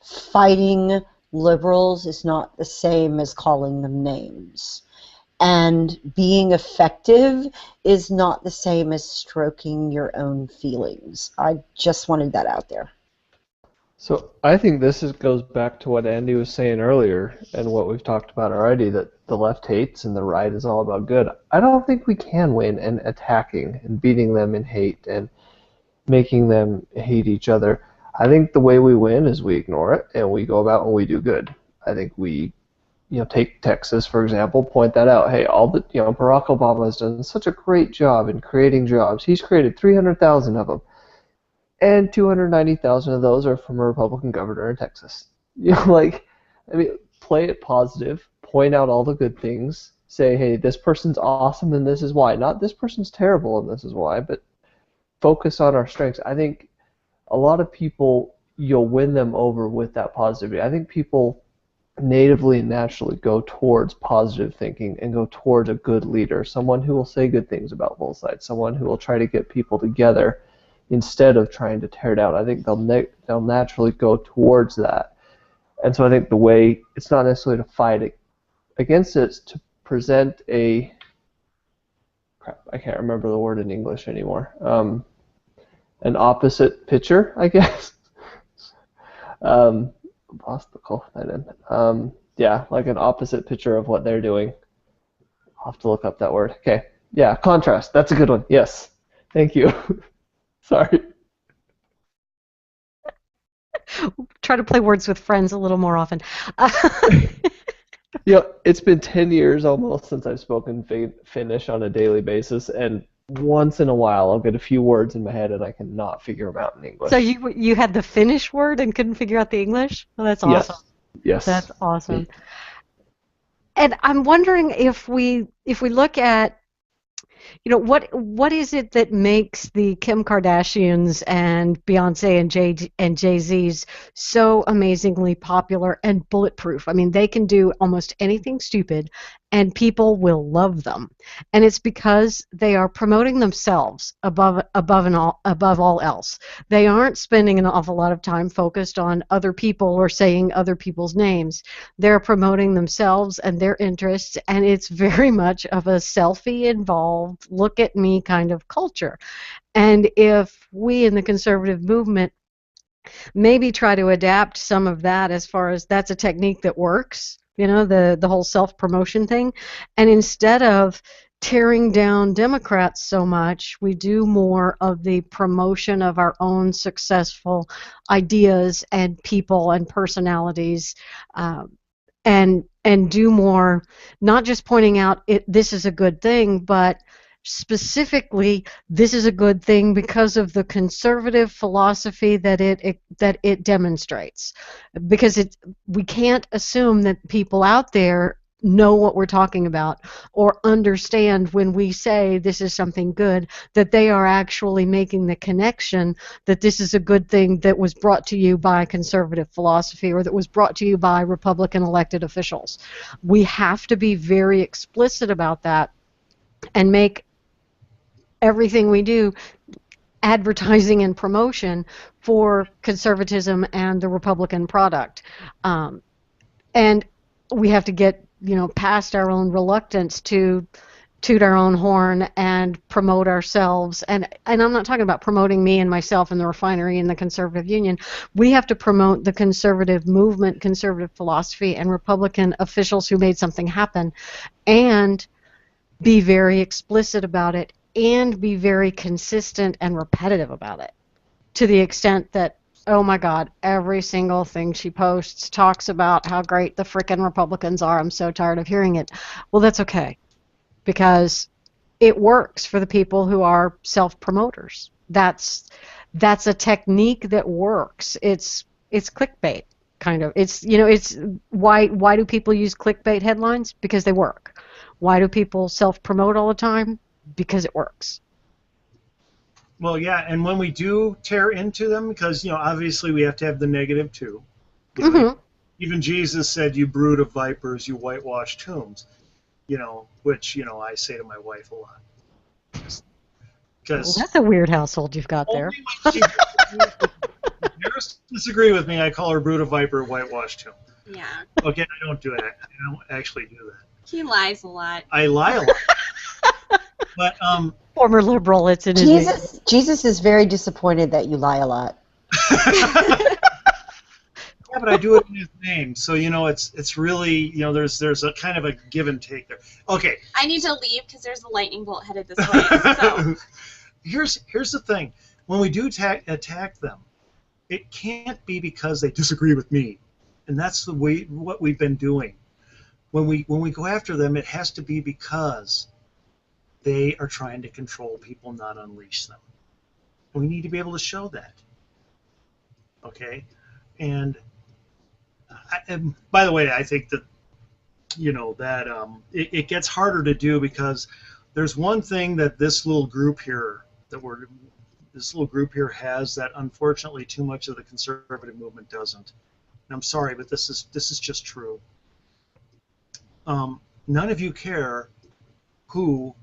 fighting liberals is not the same as calling them names. And being effective is not the same as stroking your own feelings. I just wanted that out there.
So I think this goes back to what Andy was saying earlier and what we've talked about already, that the left hates and the right is all about good. I don't think we can win in attacking and beating them in hate and making them hate each other. I think the way we win is we ignore it and we go about and we do good. I think we, take Texas, for example, point that out. Hey, Barack Obama has done such a great job in creating jobs. He's created 300,000 of them. And 290,000 of those are from a Republican governor in Texas. Play it positive, point out all the good things, say, hey, this person's awesome and this is why. Not this person's terrible and this is why, but focus on our strengths. I think a lot of people, you'll win them over with that positivity. I think people natively and naturally go towards positive thinking and go towards a good leader, someone who will say good things about both sides, someone who will try to get people together instead of trying to tear down. I think they'll naturally go towards that. And so I think the way, it's not necessarily to fight against it, it's to present a, crap, I can't remember the word in English anymore, an opposite picture, I guess. Lost the call that in. Yeah, like an opposite picture of what they're doing. I'll have to look up that word. Okay. Yeah, contrast. That's a good one. Yes. Thank you. Sorry.
Try to play words with friends a little more often.
It's been 10 years almost since I've spoken Finnish on a daily basis, and once in a while I'll get a few words in my head and I cannot figure them out in English.
So you had the Finnish word and couldn't figure out the English? Well, that's awesome.
Yes.
That's awesome. And I'm wondering if we look at, what is it that makes the Kim Kardashians and Beyonce and Jay-Z's so amazingly popular and bulletproof? I mean, they can do almost anything stupid and people will love them. And it's because they are promoting themselves above all else. They aren't spending an awful lot of time focused on other people or saying other people's names. They're promoting themselves and their interests, and it's very much of a selfie-involved, look at me kind of culture. And if we in the conservative movement maybe try to adapt some of that, as far as that's a technique that works, the whole self-promotion thing, and instead of tearing down Democrats so much, we do more of the promotion of our own successful ideas and people and personalities, and do more, not just pointing out this is a good thing, but specifically this is a good thing because of the conservative philosophy that it demonstrates. Because we can't assume that people out there know what we're talking about or understand when we say this is something good, that they are actually making the connection that this is a good thing that was brought to you by conservative philosophy or that was brought to you by Republican elected officials. We have to be very explicit about that and make everything we do advertising and promotion for conservatism and the Republican product. And we have to get past our own reluctance to toot our own horn and promote ourselves. And I'm not talking about promoting me and myself and the refinery and the conservative union. We have to promote the conservative movement, conservative philosophy, and Republican officials who made something happen, and be very explicit about it and be very consistent and repetitive about it, to the extent that, oh my God, every single thing she posts talks about how great the frickin' Republicans are. I'm so tired of hearing it. Well, that's okay, because it works for the people who are self-promoters. That's a technique that works. It's clickbait, kind of. It's why do people use clickbait headlines? Because they work. Why do people self-promote all the time? Because it works.
Well, yeah, and when we do tear into them, because obviously we have to have the negative too. Even Jesus said, "You brood of vipers, you whitewashed tombs," which I say to my wife a lot. Because
that's a weird household you've got there.
When she disagree with me, I call her brood of viper, whitewashed tomb.
Yeah.
Okay, I don't do it. I don't actually do that.
He lies a lot.
I lie a lot. But
former liberal, it's in his name.
Jesus is very disappointed that you lie a lot.
Yeah, but I do it in his name, so it's really there's a kind of a give and take there. Okay.
I need to leave because there's a lightning bolt headed this way. So.
Here's the thing: when we do attack them, it can't be because they disagree with me, and that's what we've been doing. When we go after them, it has to be because they are trying to control people, not unleash them. We need to be able to show that. Okay? And by the way, I think that it gets harder to do, because there's one thing that this little group here has that unfortunately too much of the conservative movement doesn't, and I'm sorry, but this is just true. None of you care who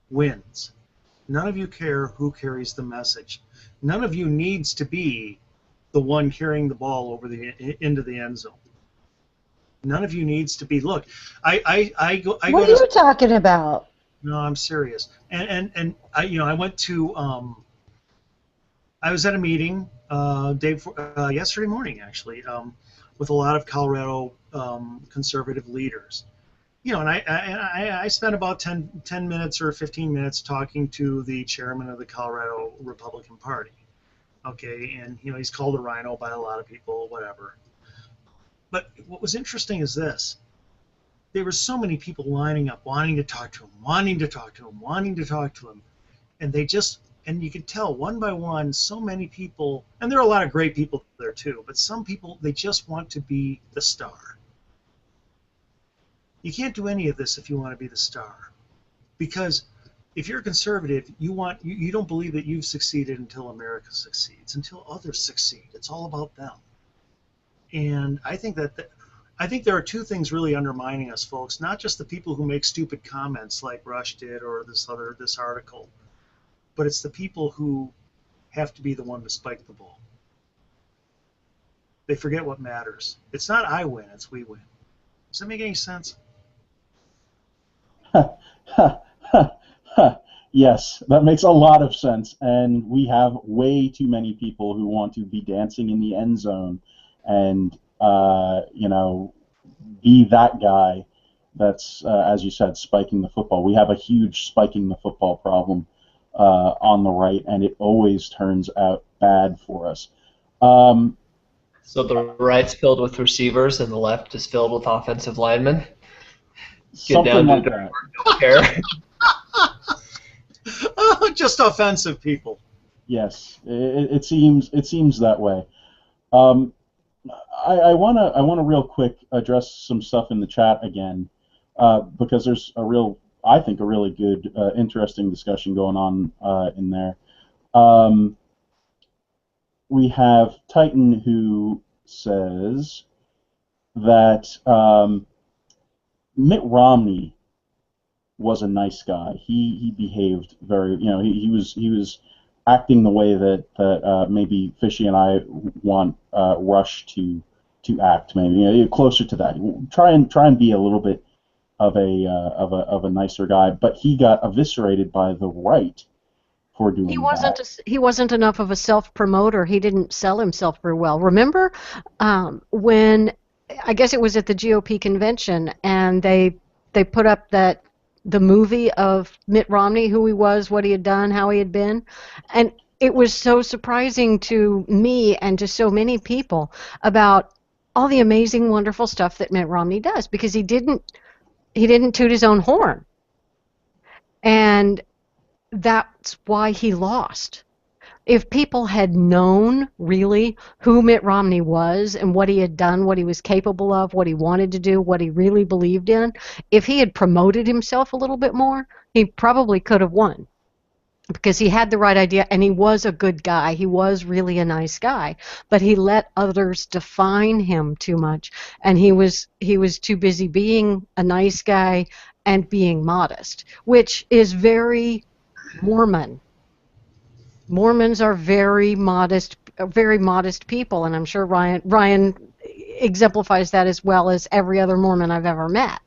wins. None of you care who carries the message. None of you needs to be the one carrying the ball over into the end zone. None of you needs to be. Look, I go.
What are you talking about?
No, I'm serious. And I went to. I was at a meeting yesterday morning, actually, with a lot of Colorado conservative leaders. And I spent about 10 minutes or 15 minutes talking to the chairman of the Colorado Republican Party. Okay, and he's called a rhino by a lot of people, whatever. But what was interesting is this. There were so many people lining up, wanting to talk to him, wanting to talk to him, wanting to talk to him. And you could tell one by one, so many people, and there are a lot of great people there too, but some people, they just want to be the star. You can't do any of this if you want to be the star. Because if you're a conservative, you don't believe that you've succeeded until America succeeds, until others succeed. It's all about them. And I think there are two things really undermining us, folks. Not just the people who make stupid comments like Rush did or this article, but it's the people who have to be the one to spike the ball. They forget what matters. It's not I win, it's we win. Does that make any sense?
Yes, that makes a lot of sense. And we have way too many people who want to be dancing in the end zone and, be that guy that's, as you said, spiking the football. We have a huge spiking the football problem on the right, and it always turns out bad for us.
So the right's filled with receivers and the left is filled with offensive linemen? Get down
Something
to
like that.
don't care.
Just offensive people.
Yes, it seems that way. I wanna real quick address some stuff in the chat again, because there's I think a really good, interesting discussion going on in there. We have Titan who says that Mitt Romney was a nice guy. He behaved very, he was acting the way that maybe Fishy and I want Rush to act, maybe closer to that. Try and be a little bit of a nicer guy, but he got eviscerated by the right for doing that.
He wasn't enough of a self-promoter. He didn't sell himself very well. Remember when I guess it was at the GOP convention and they put up the movie of Mitt Romney, who he was, what he had done, how he had been, and it was so surprising to me and to so many people about all the amazing, wonderful stuff that Mitt Romney does, because he didn't toot his own horn, and that's why he lost. If people had known really who Mitt Romney was and what he had done, what he was capable of, what he wanted to do, what he really believed in, if he had promoted himself a little bit more, he probably could have won, because he had the right idea and he was a good guy. He was really a nice guy, but he let others define him too much, and he was too busy being a nice guy and being modest, which is very Mormon. Mormons are very modest people, and I'm sure Ryan exemplifies that as well as every other Mormon I've ever met,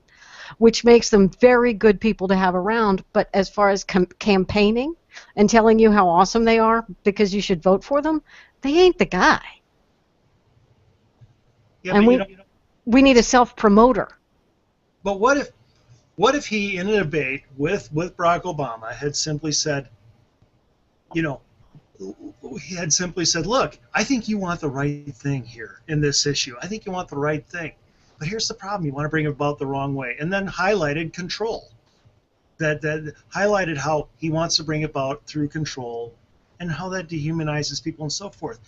which makes them very good people to have around. But as far as campaigning and telling you how awesome they are because you should vote for them, they ain't the guy.
Yeah,
and we need a self-promoter.
But what if he, in a debate with Barack Obama, had simply said, look, I think you want the right thing here in this issue. I think you want the right thing. But here's the problem. You want to bring it about the wrong way. And then highlighted control. That highlighted how he wants to bring it about through control and how that dehumanizes people and so forth.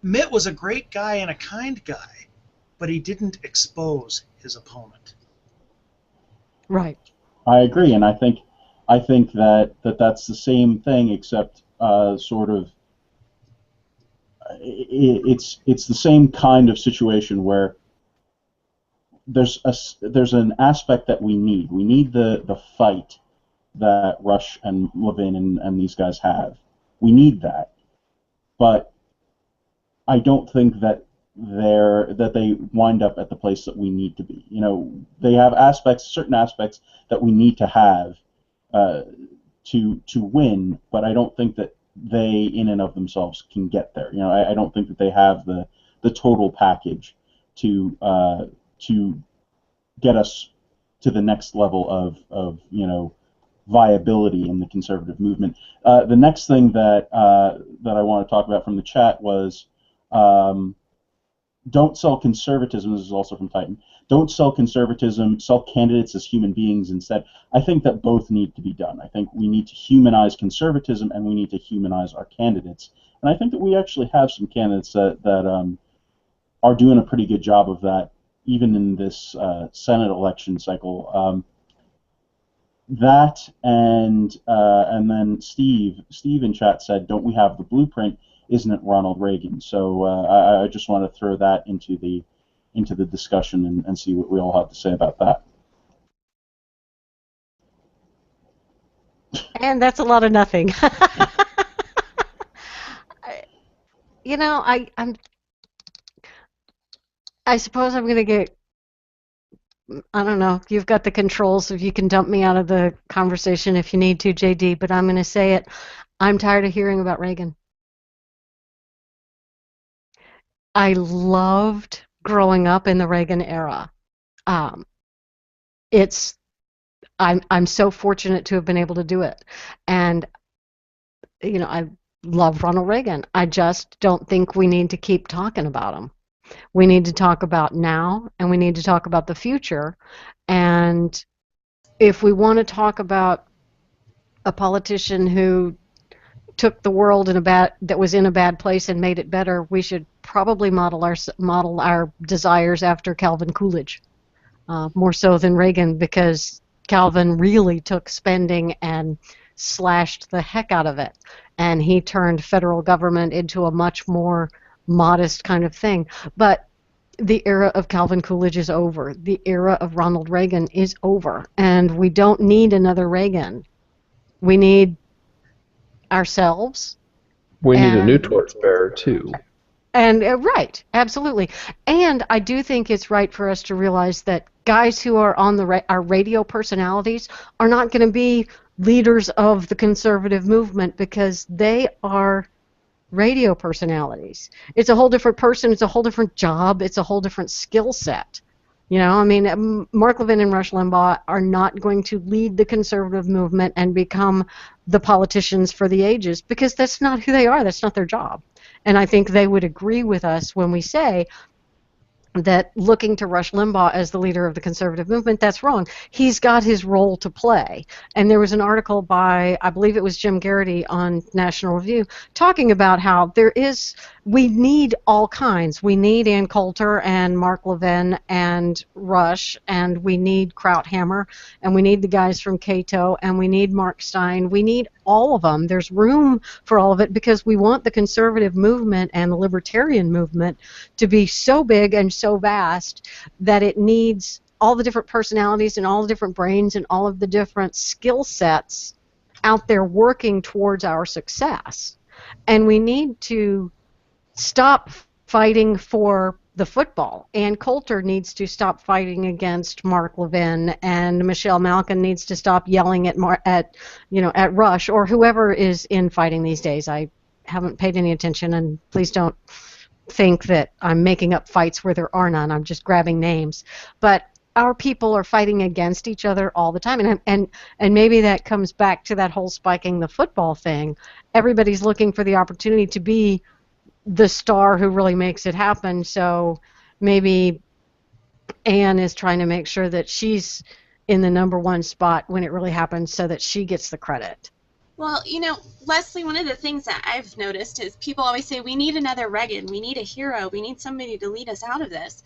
Mitt was a great guy and a kind guy, but he didn't expose his opponent.
Right.
I agree, and I think that's the same thing, except sort of it's the same kind of situation where there's an aspect that we need. We need the fight that Rush and Levin and these guys have. We need that, but I don't think that they wind up at the place that we need to be. They have certain aspects that we need to have to win, but I don't think that they, in and of themselves, can get there. I don't think that they have the total package to get us to the next level of viability in the conservative movement. The next thing that I want to talk about from the chat was don't sell conservatism. This is also from Titan. Don't sell conservatism. Sell candidates as human beings instead. I think that both need to be done. I think we need to humanize conservatism and we need to humanize our candidates. And I think that we actually have some candidates that are doing a pretty good job of that, even in this Senate election cycle. That and then Steve in chat said, "Don't we have the blueprint? Isn't it Ronald Reagan?" So I just want to throw that into the discussion and see what we all have to say about that.
And that's a lot of nothing. I suppose I'm going to get, I don't know, you've got the controls, if you can dump me out of the conversation if you need to, JD, but I'm going to say it. I'm tired of hearing about Reagan. I loved growing up in the Reagan era. I'm so fortunate to have been able to do it. And, I love Ronald Reagan. I just don't think we need to keep talking about him. We need to talk about now, and we need to talk about the future. And if we want to talk about a politician who took the world that was in a bad place and made it better, we should probably model our desires after Calvin Coolidge, more so than Reagan, because Calvin really took spending and slashed the heck out of it, and he turned federal government into a much more modest kind of thing. But the era of Calvin Coolidge is over. The era of Ronald Reagan is over, and we don't need another Reagan. We need ourselves.
We need a new torchbearer too.
And right, absolutely. And I do think it's right for us to realize that guys who are on our radio personalities are not going to be leaders of the conservative movement, because they are radio personalities. It's a whole different person. It's a whole different job. It's a whole different skill set. Mark Levin and Rush Limbaugh are not going to lead the conservative movement and become the politicians for the ages, because that's not who they are. That's not their job. And I think they would agree with us when we say that looking to Rush Limbaugh as the leader of the conservative movement, that's wrong. He's got his role to play. And there was an article by, I believe it was Jim Garrity on National Review, talking about how we need all kinds. We need Ann Coulter and Mark Levin and Rush, and we need Krauthammer, and we need the guys from Cato, and we need Mark Stein. We need all of them. There's room for all of it, because we want the conservative movement and the libertarian movement to be so big and so vast that it needs all the different personalities and all the different brains and all of the different skill sets out there working towards our success. And we need to stop fighting for the football. Ann Coulter needs to stop fighting against Mark Levin, and Michelle Malkin needs to stop yelling at Rush, or whoever is in fighting these days. I haven't paid any attention, and please don't think that I'm making up fights where there are none. I'm just grabbing names. But our people are fighting against each other all the time, and maybe that comes back to that whole spiking the football thing. Everybody's looking for the opportunity to be the star who really makes it happen. So maybe Anne is trying to make sure that she's in the number one spot when it really happens, so that she gets the credit.
Well, Leslie, one of the things that I've noticed is people always say, we need another Reagan, we need a hero, we need somebody to lead us out of this.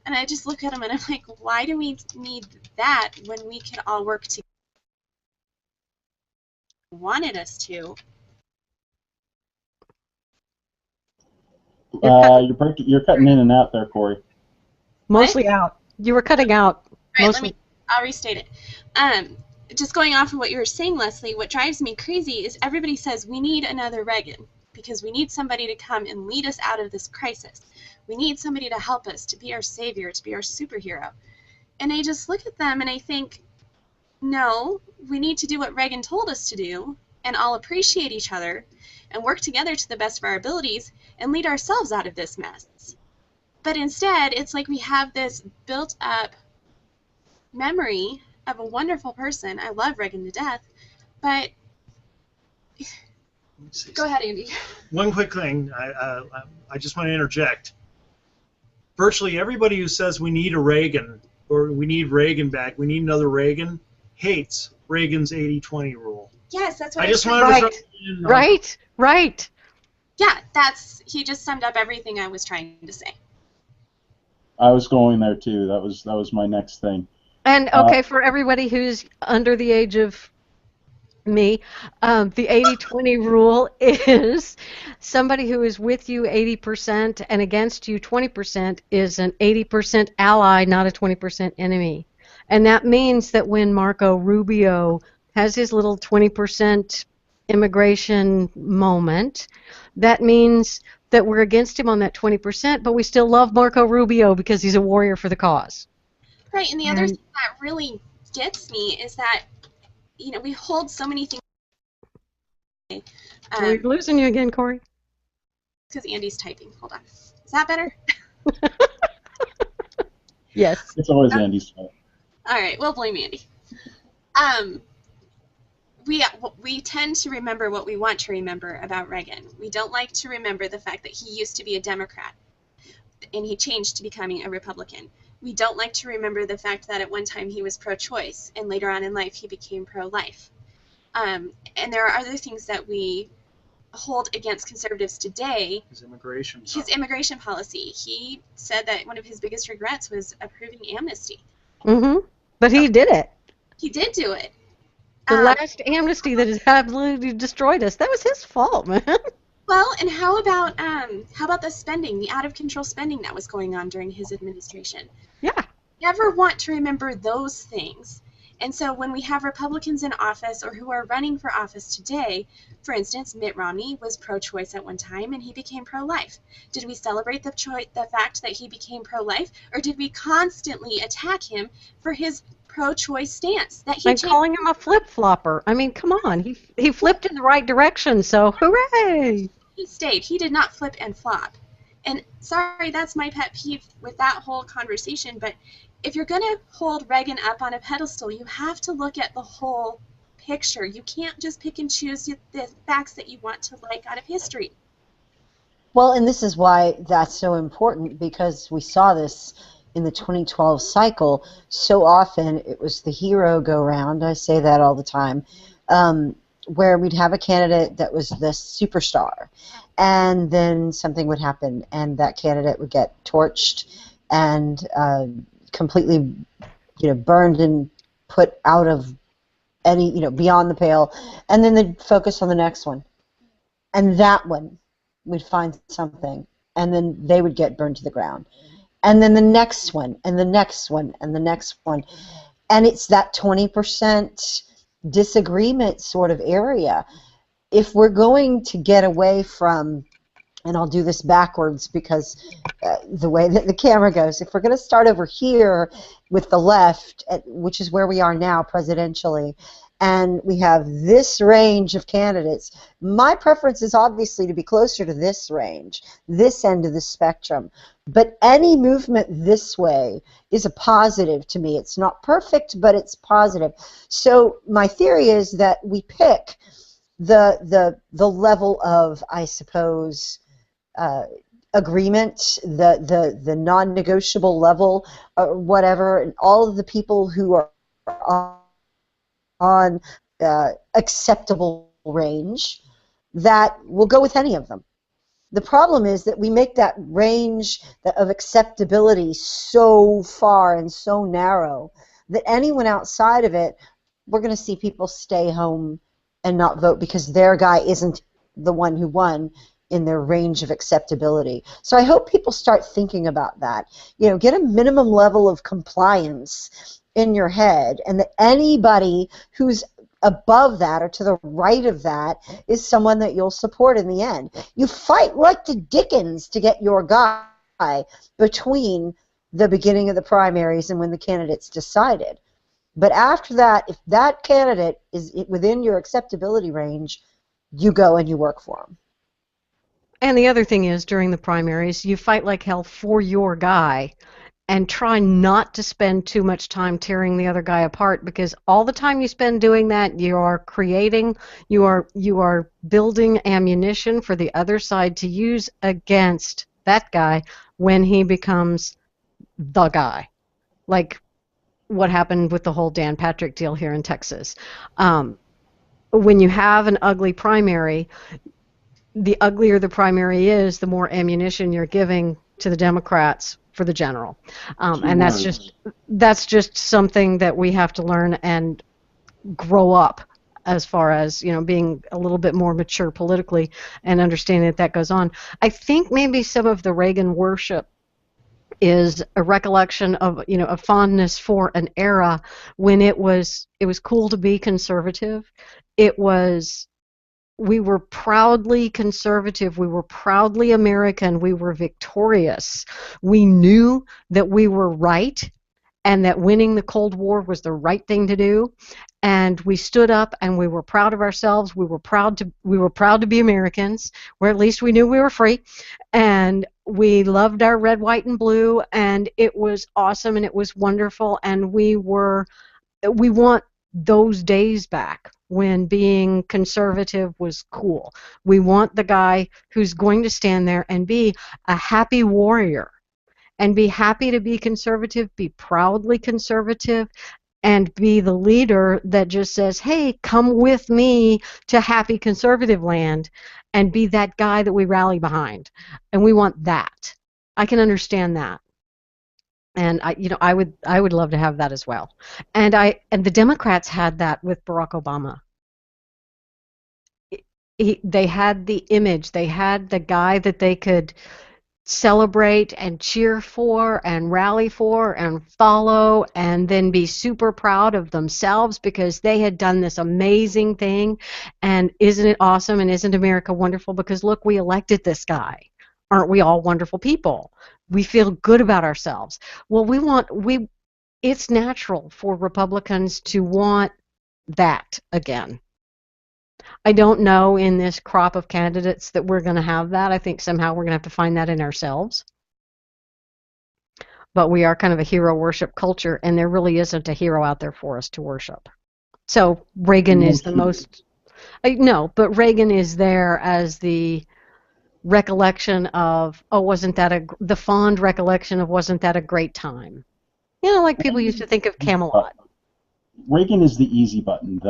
And I just look at them and I'm like, why do we need that when we can all work together? Wanted us to.
You're cutting in and out there, Corey.
Mostly out. You were cutting out.
All right,
Mostly.
I'll restate it. Just going off of what you were saying, Leslie, what drives me crazy is everybody says we need another Reagan because we need somebody to come and lead us out of this crisis. We need somebody to help us, to be our savior, to be our superhero. And I just look at them and I think, no, we need to do what Reagan told us to do and all appreciate each other and work together to the best of our abilities and lead ourselves out of this mess. But instead, it's like we have this built up memory of a wonderful person. I love Reagan to death, but go ahead, Andy.
One quick thing, I just want to interject. Virtually everybody who says we need a Reagan or we need Reagan back, we need another Reagan, hates Reagan's 80-20 rule.
Yes, that's what
I just wanted
Right.
to
Right.
Yeah, he just summed up everything I was trying to say.
I was going there too. That was my next thing.
And okay, for everybody who's under the age of me, the 80-20 rule is somebody who is with you 80% and against you 20% is an 80% ally, not a 20% enemy. And that means that when Marco Rubio has his little 20% immigration moment, that means that we're against him on that 20%, but we still love Marco Rubio because he's a warrior for the cause.
Right, and the other thing that really gets me is that, we hold so many things.
We're losing you again, Corey.
Because Andy's typing. Hold on. Is that better?
Yes.
It's always Andy's fault.
All right, we'll blame Andy. We tend to remember what we want to remember about Reagan. We don't like to remember the fact that he used to be a Democrat and he changed to becoming a Republican. We don't like to remember the fact that at one time he was pro-choice and later on in life he became pro-life. And there are other things that we hold against conservatives today.
His immigration
policy. He said that one of his biggest regrets was approving amnesty.
Mm-hmm. But he did it.
He did do it.
The last amnesty that has absolutely destroyed us. That was his fault, man.
Well, and how about the spending, the out of control spending that was going on during his administration?
Yeah.
Never want to remember those things. And so when we have Republicans in office or who are running for office today, for instance, Mitt Romney was pro-choice at one time and he became pro-life. Did we celebrate the fact that he became pro-life, or did we constantly attack him for his pro-choice stance?
Calling him a flip-flopper. I mean, come on. He flipped in the right direction, so hooray!
He stayed. He did not flip and flop. And sorry, that's my pet peeve with that whole conversation, but if you're going to hold Reagan up on a pedestal, you have to look at the whole picture. You can't just pick and choose the facts that you want to like out of history.
Well, and this is why that's so important, because we saw this in the 2012 cycle. So often it was the hero go round, I say that all the time, where we'd have a candidate that was the superstar, and then something would happen and that candidate would get torched and completely burned and put out of any, beyond the pale, and then they'd focus on the next one, and that one would find something, and then they would get burned to the ground, and then the next one, and the next one, and the next one, and it's that 20% disagreement sort of area. If we're going to get away from, and I'll do this backwards because the way that the camera goes, if we're going to start over here with the left, which is where we are now presidentially, and we have this range of candidates, my preference is obviously to be closer to this range, this end of the spectrum. But any movement this way is a positive to me. It's not perfect, but it's positive. So my theory is that we pick the level of, I suppose, agreement, the non-negotiable level, or whatever, and all of the people who are on acceptable range, that will go with any of them. The problem is that we make that range of acceptability so far and so narrow that anyone outside of it, we're going to see people stay home and not vote because their guy isn't the one who won, in their range of acceptability. So I hope people start thinking about that. Get a minimum level of compliance in your head, and that anybody who's above that or to the right of that is someone that you'll support in the end. You fight like the dickens to get your guy between the beginning of the primaries and when the candidate's decided. But after that, if that candidate is within your acceptability range, you go and you work for them.
And the other thing is, during the primaries, you fight like hell for your guy, and try not to spend too much time tearing the other guy apart, because all the time you spend doing that, you are building ammunition for the other side to use against that guy when he becomes the guy. Like what happened with the whole Dan Patrick deal here in Texas. When you have an ugly primary, the uglier the primary is, the more ammunition you're giving to the Democrats for the general. And that's just something that we have to learn and grow up, as far as being a little bit more mature politically and understanding that goes on. I think maybe some of the Reagan worship is a recollection of a fondness for an era when it was cool to be conservative. We were proudly conservative. We were proudly American. We were victorious. We knew that we were right and that winning the Cold War was the right thing to do. And we stood up and we were proud of ourselves. We were proud to be Americans, where at least we knew we were free. And we loved our red, white, and blue, and it was awesome and it was wonderful. And we want those days back when being conservative was cool. We want the guy who's going to stand there and be a happy warrior and be happy to be conservative, be proudly conservative, and be the leader that just says, hey, come with me to happy conservative land, and be that guy that we rally behind. And we want that. I can understand that. And I would love to have that as well. And the Democrats had that with Barack Obama. They had the image. They had the guy that they could celebrate and cheer for and rally for and follow, and then be super proud of themselves because they had done this amazing thing. And isn't it awesome, and isn't America wonderful, because look, we elected this guy. Aren't we all wonderful people? We feel good about ourselves. Well, it's natural for Republicans to want that again. I don't know in this crop of candidates that we're going to have that. I think somehow we're going to have to find that in ourselves. But we are kind of a hero worship culture, and there really isn't a hero out there for us to worship. So Reagan is the most... No, but Reagan is there as the recollection of, the fond recollection of, wasn't that a great time? Like people used to think of Camelot.
Reagan is the easy button.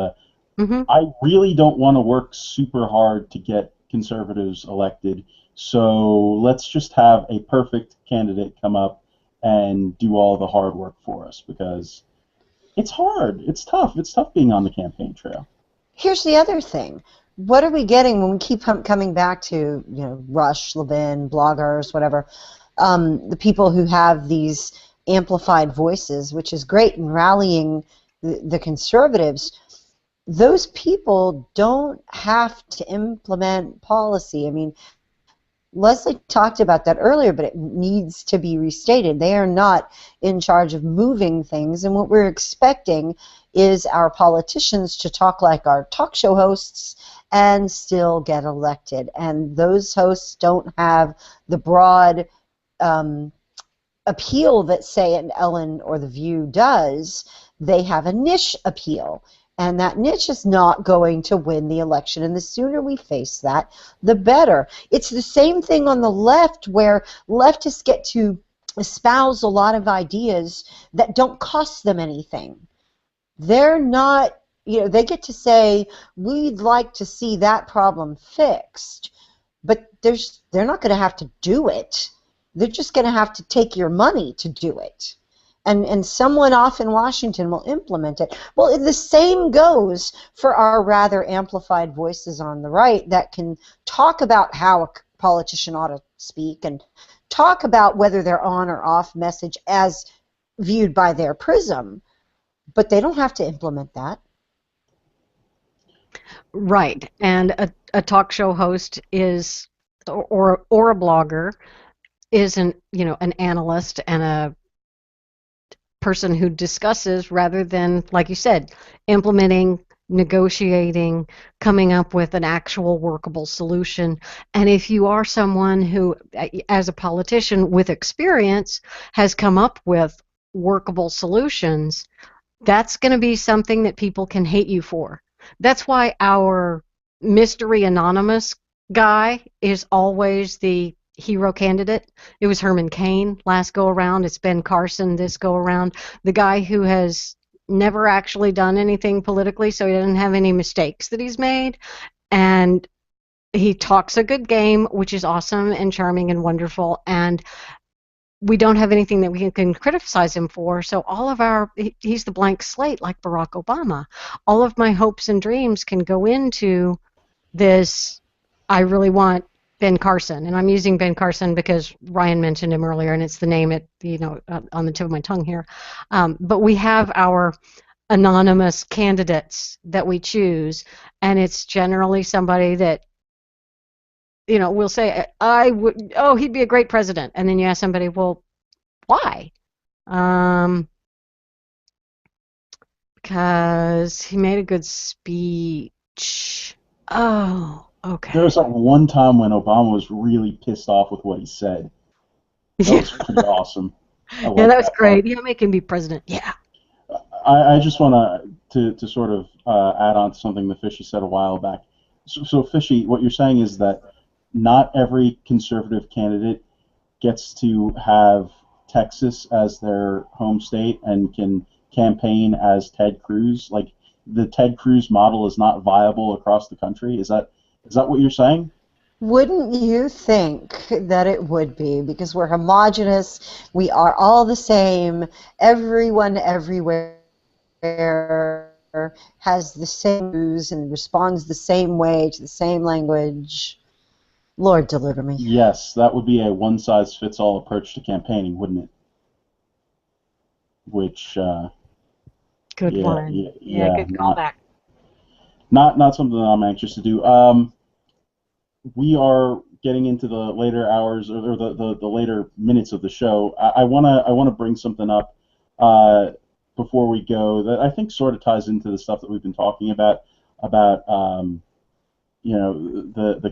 Mm-hmm.
I really don't want to work super hard to get conservatives elected, so let's just have a perfect candidate come up and do all the hard work for us, because it's hard. It's tough. It's tough being on the campaign trail.
Here's the other thing. What are we getting when we keep coming back to, Rush, Levin, bloggers, whatever, the people who have these amplified voices, which is great in rallying the conservatives? Those people don't have to implement policy. I mean, Leslie talked about that earlier, but it needs to be restated. They are not in charge of moving things, and what we're expecting is our politicians to talk like our talk show hosts and still get elected. And those hosts don't have the broad appeal that, say, an Ellen or The View does. They have a niche appeal. And that niche is not going to win the election. And the sooner we face that, the better. It's the same thing on the left, where leftists get to espouse a lot of ideas that don't cost them anything. They're not, they get to say, we'd like to see that problem fixed. But they're not going to have to do it. They're just going to have to take your money to do it. And someone off in Washington will implement it. Well, the same goes for our rather amplified voices on the right that can talk about how politician ought to speak and talk about whether they're on or off message as viewed by their prism, but they don't have to implement that.
Right. And a talk show host is, or a blogger is an analyst and a person who discusses rather than, like you said, implementing, negotiating, coming up with an actual workable solution. And if you are someone who, as a politician with experience, has come up with workable solutions, that's going to be something that people can hate you for. That's why our mystery anonymous guy is always the hero candidate. It was Herman Cain last go around. It's Ben Carson this go around. The guy who has never actually done anything politically, so he doesn't have any mistakes that he's made. And he talks a good game, which is awesome and charming and wonderful. And we don't have anything that we can criticize him for. So he's the blank slate like Barack Obama. All of my hopes and dreams can go into this. I really want Ben Carson, and I'm using Ben Carson because Ryan mentioned him earlier, and it's the name on the tip of my tongue here. But we have our anonymous candidates that we choose, and it's generally somebody that we'll say, he'd be a great president, and then you ask somebody, well, why? Because he made a good speech. Oh, okay.
There was like one time when Obama was really pissed off with what he said. That was pretty awesome.
Yeah, that was great. Yeah, make him be president. Yeah.
I just want to sort of add on to something that Fishy said a while back. So Fishy, what you're saying is that not every conservative candidate gets to have Texas as their home state and can campaign as Ted Cruz. Like, the Ted Cruz model is not viable across the country. Is that what you're saying?
Wouldn't you think that it would be? Because we're homogenous, we are all the same, everyone everywhere has the same views and responds the same way to the same language. Lord deliver me.
Yes, that would be a one-size-fits-all approach to campaigning, wouldn't it? Which,
good one. Yeah, good callback.
Not something that I'm anxious to do. We are getting into the later hours or the later minutes of the show. I wanna bring something up before we go that I think sort of ties into the stuff that we've been talking about the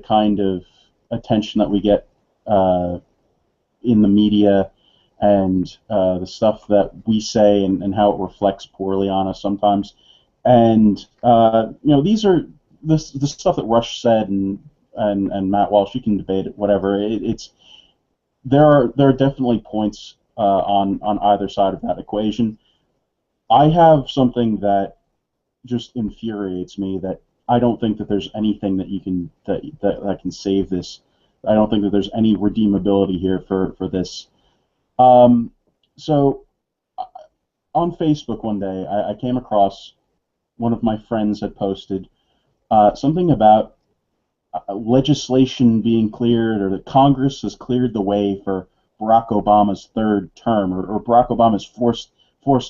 kind of attention that we get in the media and the stuff that we say and how it reflects poorly on us sometimes. And these are the stuff that Rush said and Matt Walsh. You can debate it, whatever. There are definitely points on either side of that equation. I have something that just infuriates me, that I don't think that there's anything that you can that can save this. I don't think that there's any redeemability here for this. So on Facebook one day, I came across one of my friends had posted something about legislation being cleared, or that Congress has cleared the way for Barack Obama's third term, or Barack Obama's forced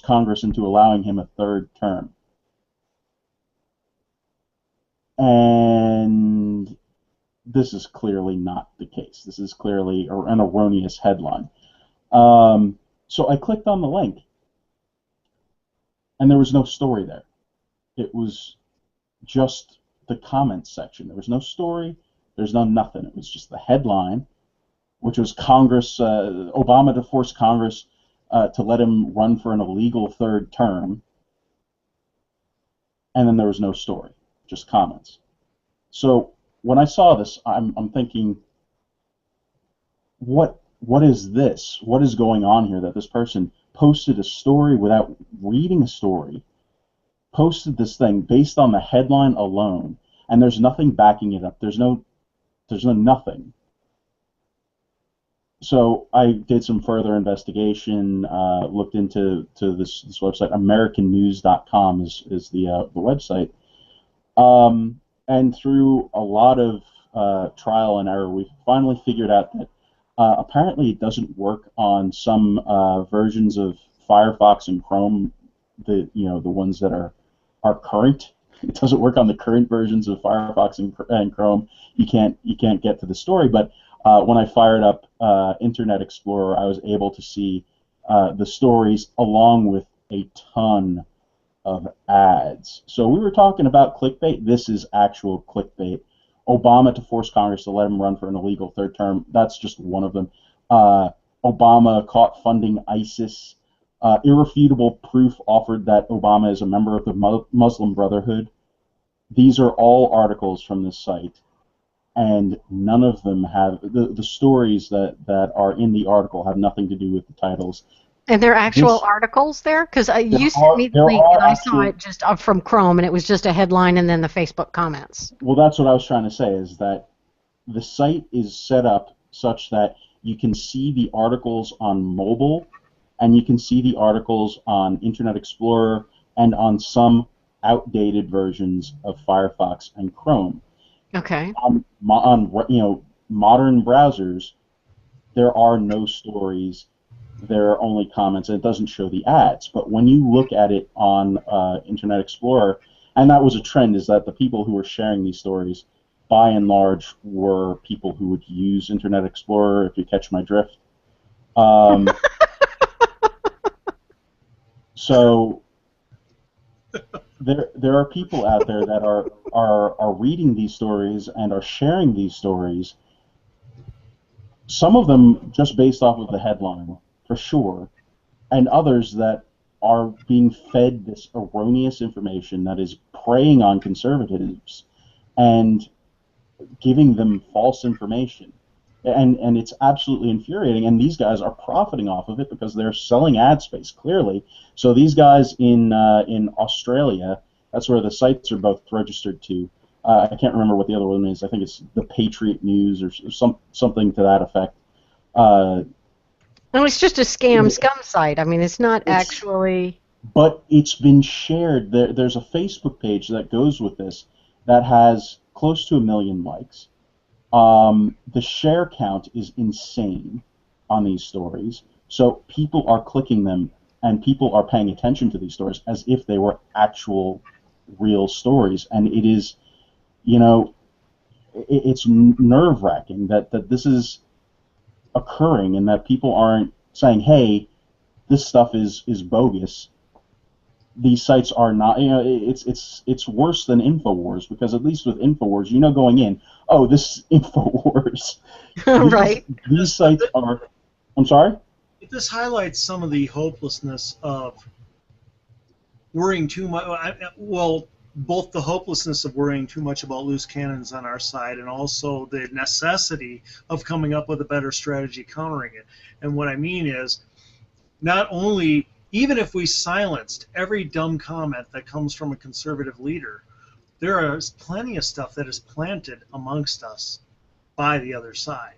Congress into allowing him a third term. And this is clearly not the case. This is clearly an erroneous headline. So I clicked on the link, and there was no story there. It was just the comments section. There was no story. There's no nothing. It was just the headline, which was Obama to force Congress to let him run for an illegal third term. And then there was no story, just comments. So when I saw this, I'm thinking, what is this? What is going on here that this person posted a story without reading a story, posted this thing based on the headline alone, and there's nothing backing it up. There's no nothing. So I did some further investigation, looked into this website. AmericanNews.com is the website, and through a lot of trial and error, we finally figured out that apparently it doesn't work on some versions of Firefox and Chrome, the ones that are current. It doesn't work on the current versions of Firefox and Chrome. You can't get to the story. But when I fired up Internet Explorer, I was able to see the stories along with a ton of ads. So we were talking about clickbait. This is actual clickbait. Obama to force Congress to let him run for an illegal third term. That's just one of them. Obama caught funding ISIS. Irrefutable proof offered that Obama is a member of the Muslim Brotherhood. These are all articles from this site, and none of them have the stories that are in the article have nothing to do with the titles.
And there are actual articles there? Because you sent me the link, and I saw it just from Chrome, and it was just a headline and then the Facebook comments.
Well, that's what I was trying to say, is that the site is set up such that you can see the articles on mobile, and you can see the articles on Internet Explorer and on some outdated versions of Firefox and Chrome.
Okay.
On modern browsers, there are no stories. There are only comments, and it doesn't show the ads. But when you look at it on Internet Explorer, and that was a trend, is that the people who were sharing these stories, by and large, were people who would use Internet Explorer, if you catch my drift. So there are people out there that are reading these stories and are sharing these stories. Some of them just based off of the headline, for sure, and others that are being fed this erroneous information that is preying on conservatives and giving them false information. And it's absolutely infuriating, and these guys are profiting off of it because they're selling ad space, clearly. So these guys in Australia, that's where the sites are both registered to. I can't remember what the other one is. I think it's the Patriot News or something to that effect.
No, it's just a scum site. I mean, it's not actually...
But it's been shared. There's a Facebook page that goes with this that has close to 1 million likes. The share count is insane on these stories. So people are clicking them, and people are paying attention to these stories as if they were actual, real stories. And it is, it's nerve-wracking that this is occurring, and that people aren't saying, hey, this stuff is bogus. These sites are not, it's worse than InfoWars, because at least with InfoWars, going in, oh, this is InfoWars.
Right.
These sites are, I'm sorry?
This highlights some of the hopelessness of worrying too much. Well, both the hopelessness of worrying too much about loose cannons on our side, and also the necessity of coming up with a better strategy countering it. And what I mean is, not only, even if we silenced every dumb comment that comes from a conservative leader, there is plenty of stuff that is planted amongst us by the other side.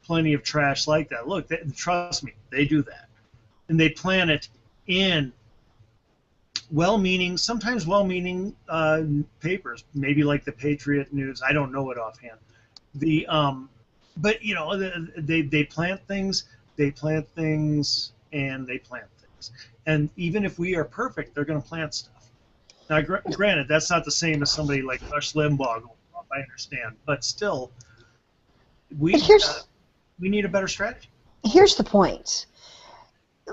Plenty of trash like that. Look, trust me, they do that. And they plant it in sometimes well-meaning papers, maybe like the Patriot News. I don't know it offhand. But they plant things, and they plant things. And even if we are perfect, they're going to plant stuff. Now, granted, that's not the same as somebody like Rush Limbaugh. I understand, but still, we need a better strategy.
Here's the point.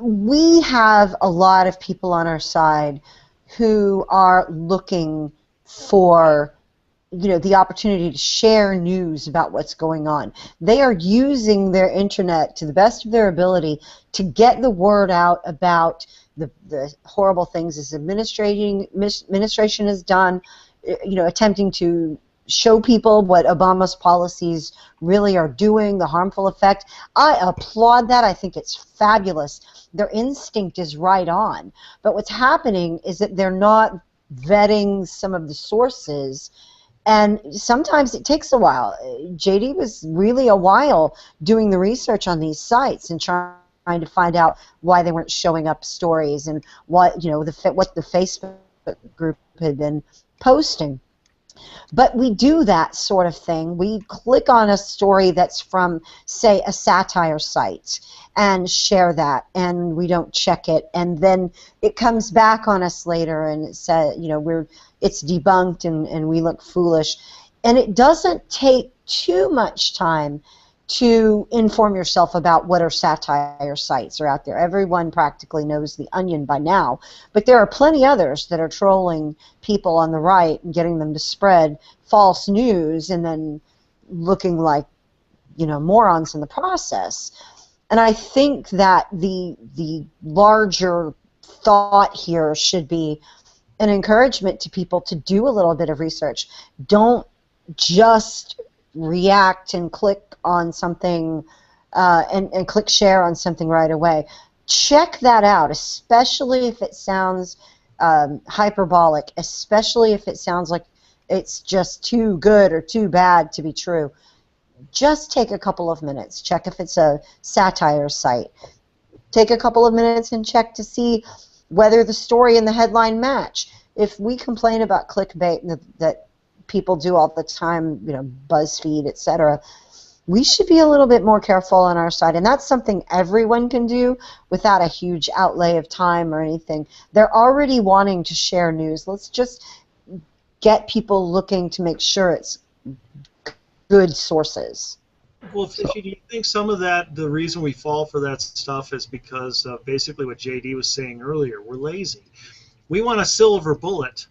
We have a lot of people on our side who are looking for the opportunity to share news about what's going on. They are using their internet to the best of their ability to get the word out about the horrible things this administration has done, attempting to show people what Obama's policies really are doing, the harmful effect. I applaud that. I think it's fabulous. Their instinct is right on. But what's happening is that they're not vetting some of the sources, and sometimes it takes a while. JD was really a while doing the research on these sites and trying to find out why they weren't showing up stories and what the Facebook group had been posting. But we do that sort of thing. We click on a story that's from, say, a satire site and share that, and we don't check it, and then it comes back on us later, and it says, it's debunked, and we look foolish. And it doesn't take too much time to inform yourself about what are satire sites are out there. Everyone practically knows The Onion by now, but there are plenty others that are trolling people on the right and getting them to spread false news and then looking like, morons in the process. And I think that the larger thought here should be an encouragement to people to do a little bit of research. Don't just react and click on something and click share on something right away. Check that out, especially if it sounds hyperbolic, especially if it sounds like it's just too good or too bad to be true. Just take a couple of minutes. Check if it's a satire site. Take a couple of minutes and check to see whether the story and the headline match. If we complain about clickbait that people do all the time, BuzzFeed, etc., we should be a little bit more careful on our side, and that's something everyone can do without a huge outlay of time or anything. They're already wanting to share news. Let's just get people looking to make sure it's good sources.
Well, do you think some of that, the reason we fall for that stuff is because of basically what JD was saying earlier? We're lazy. We want a silver bullet,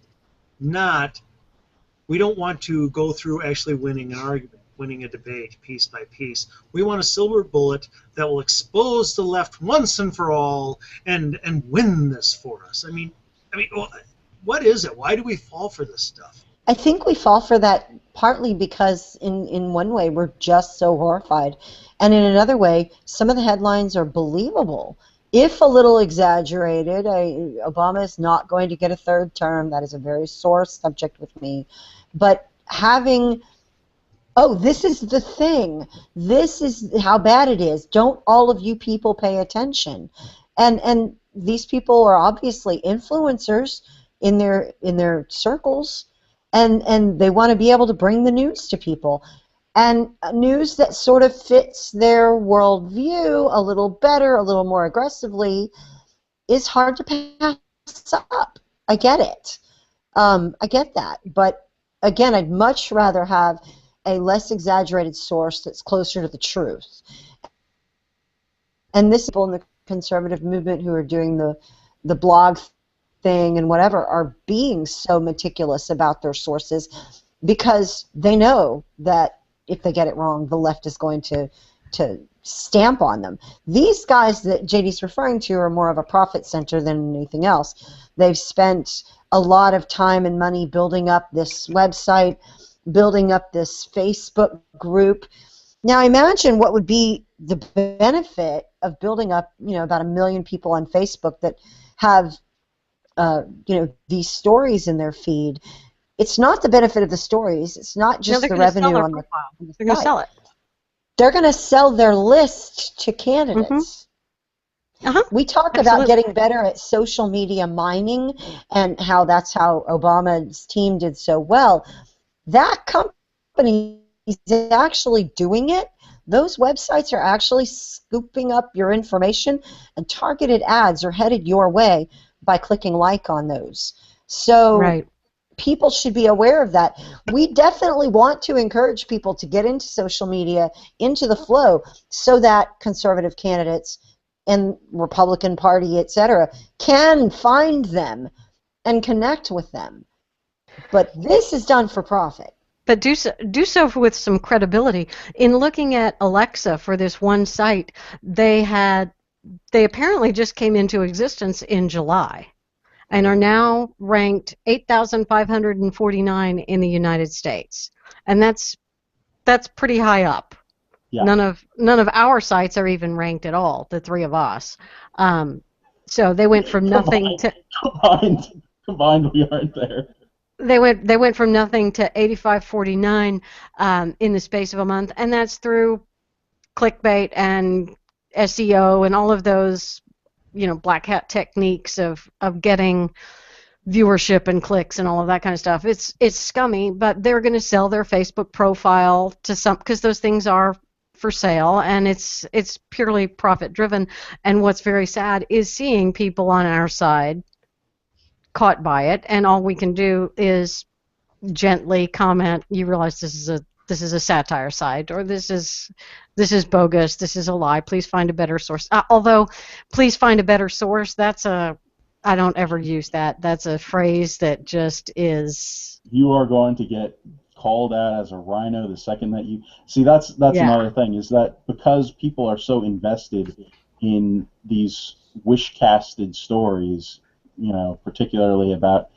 we don't want to go through actually winning an argument, winning a debate piece by piece. We want a silver bullet that will expose the left once and for all and win this for us. I mean, what is it? Why do we fall for this stuff?
I think we fall for that partly because in one way we're just so horrified, and in another way some of the headlines are believable. If a little exaggerated, Obama is not going to get a third term. That is a very sore subject with me. But having, this is the thing. This is how bad it is. Don't all of you people pay attention? And these people are obviously influencers in their circles, and they want to be able to bring the news to people. And news that sort of fits their worldview a little better, a little more aggressively, is hard to pass up. I get it. I get that. But again, I'd much rather have a less exaggerated source that's closer to the truth. And this people in the conservative movement who are doing the blog thing and whatever are being so meticulous about their sources because they know that if they get it wrong, the left is going to stamp on them. These guys that JD's referring to are more of a profit center than anything else. They've spent a lot of time and money building up this website, building up this Facebook group. Now imagine what would be the benefit of building up, about 1 million people on Facebook that have, these stories in their feed. It's not the benefit of the stories. It's not just the revenue on the site.
They're going to sell it.
They're going to sell their list to candidates. We talk about getting better at social media mining and how that's how Obama's team did so well. That company is actually doing it. Those websites are actually scooping up your information, and targeted ads are headed your way by clicking like on those. So
right.
People should be aware of that. We definitely want to encourage people to get into social media, into the flow, so that conservative candidates and Republican Party, etc., can find them and connect with them. But this is done for profit.
But do so with some credibility. In looking at Alexa for this one site, they apparently just came into existence in July and are now ranked 8,549 in the United States. And that's pretty high up. Yeah. None of our sites are even ranked at all, the three of us. So they went from nothing to
combined we aren't there.
They went from nothing to 8549 in the space of a month, and that's through clickbait and SEO and all of those, black hat techniques of getting viewership and clicks and all of that kind of stuff. It's scummy, but they're going to sell their Facebook profile to some, because those things are for sale, and it's purely profit driven. And what's very sad is seeing people on our side caught by it, and all we can do is gently comment, you realize this is a satire site, or this is bogus, this is a lie, please find a better source. Although please find a better source, I don't ever use that. That's a phrase that just is.
You are going to get called out as a rhino the second that you see. That's another thing, is that because people are so invested in these wish-casted stories, particularly about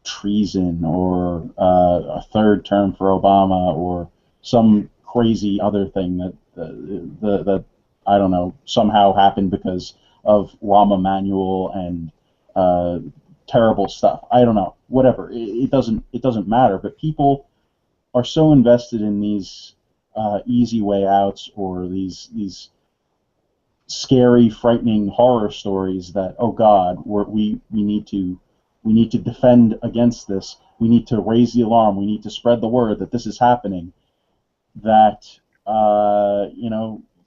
treason or a third term for Obama or some crazy other thing that I don't know, somehow happened because of Rahm Emanuel and terrible stuff. I don't know, whatever. It doesn't matter. But people are so invested in these easy way outs, or these scary, frightening horror stories that, oh God, we need to defend against this. We need to raise the alarm. We need to spread the word that this is happening. That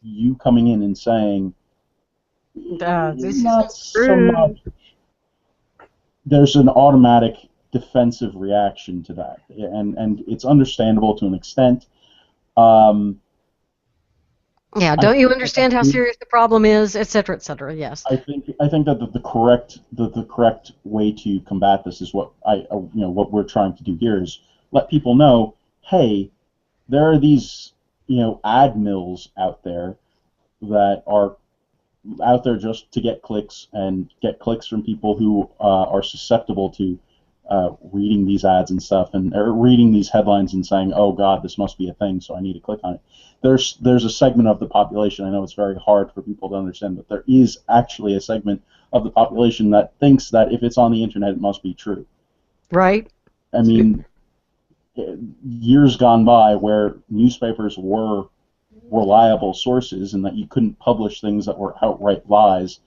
you coming in and saying
This
not
is
so
true.
much. There's an automatic defensive reaction to that, and it's understandable to an extent.
Yeah, don't you understand how serious the problem is, et cetera, et cetera? Yes.
I think that the correct way to combat this is what what we're trying to do here is let people know, hey, there are these ad mills out there that are out there just to get clicks, and get clicks from people who are susceptible to reading these ads and stuff, or reading these headlines and saying, oh God, this must be a thing, so I need to click on it. There's a segment of the population, I know it's very hard for people to understand, but there is actually a segment of the population that thinks that if it's on the internet, it must be true.
Right.
I mean, years gone by where newspapers were reliable sources, and that you couldn't publish things that were outright lies,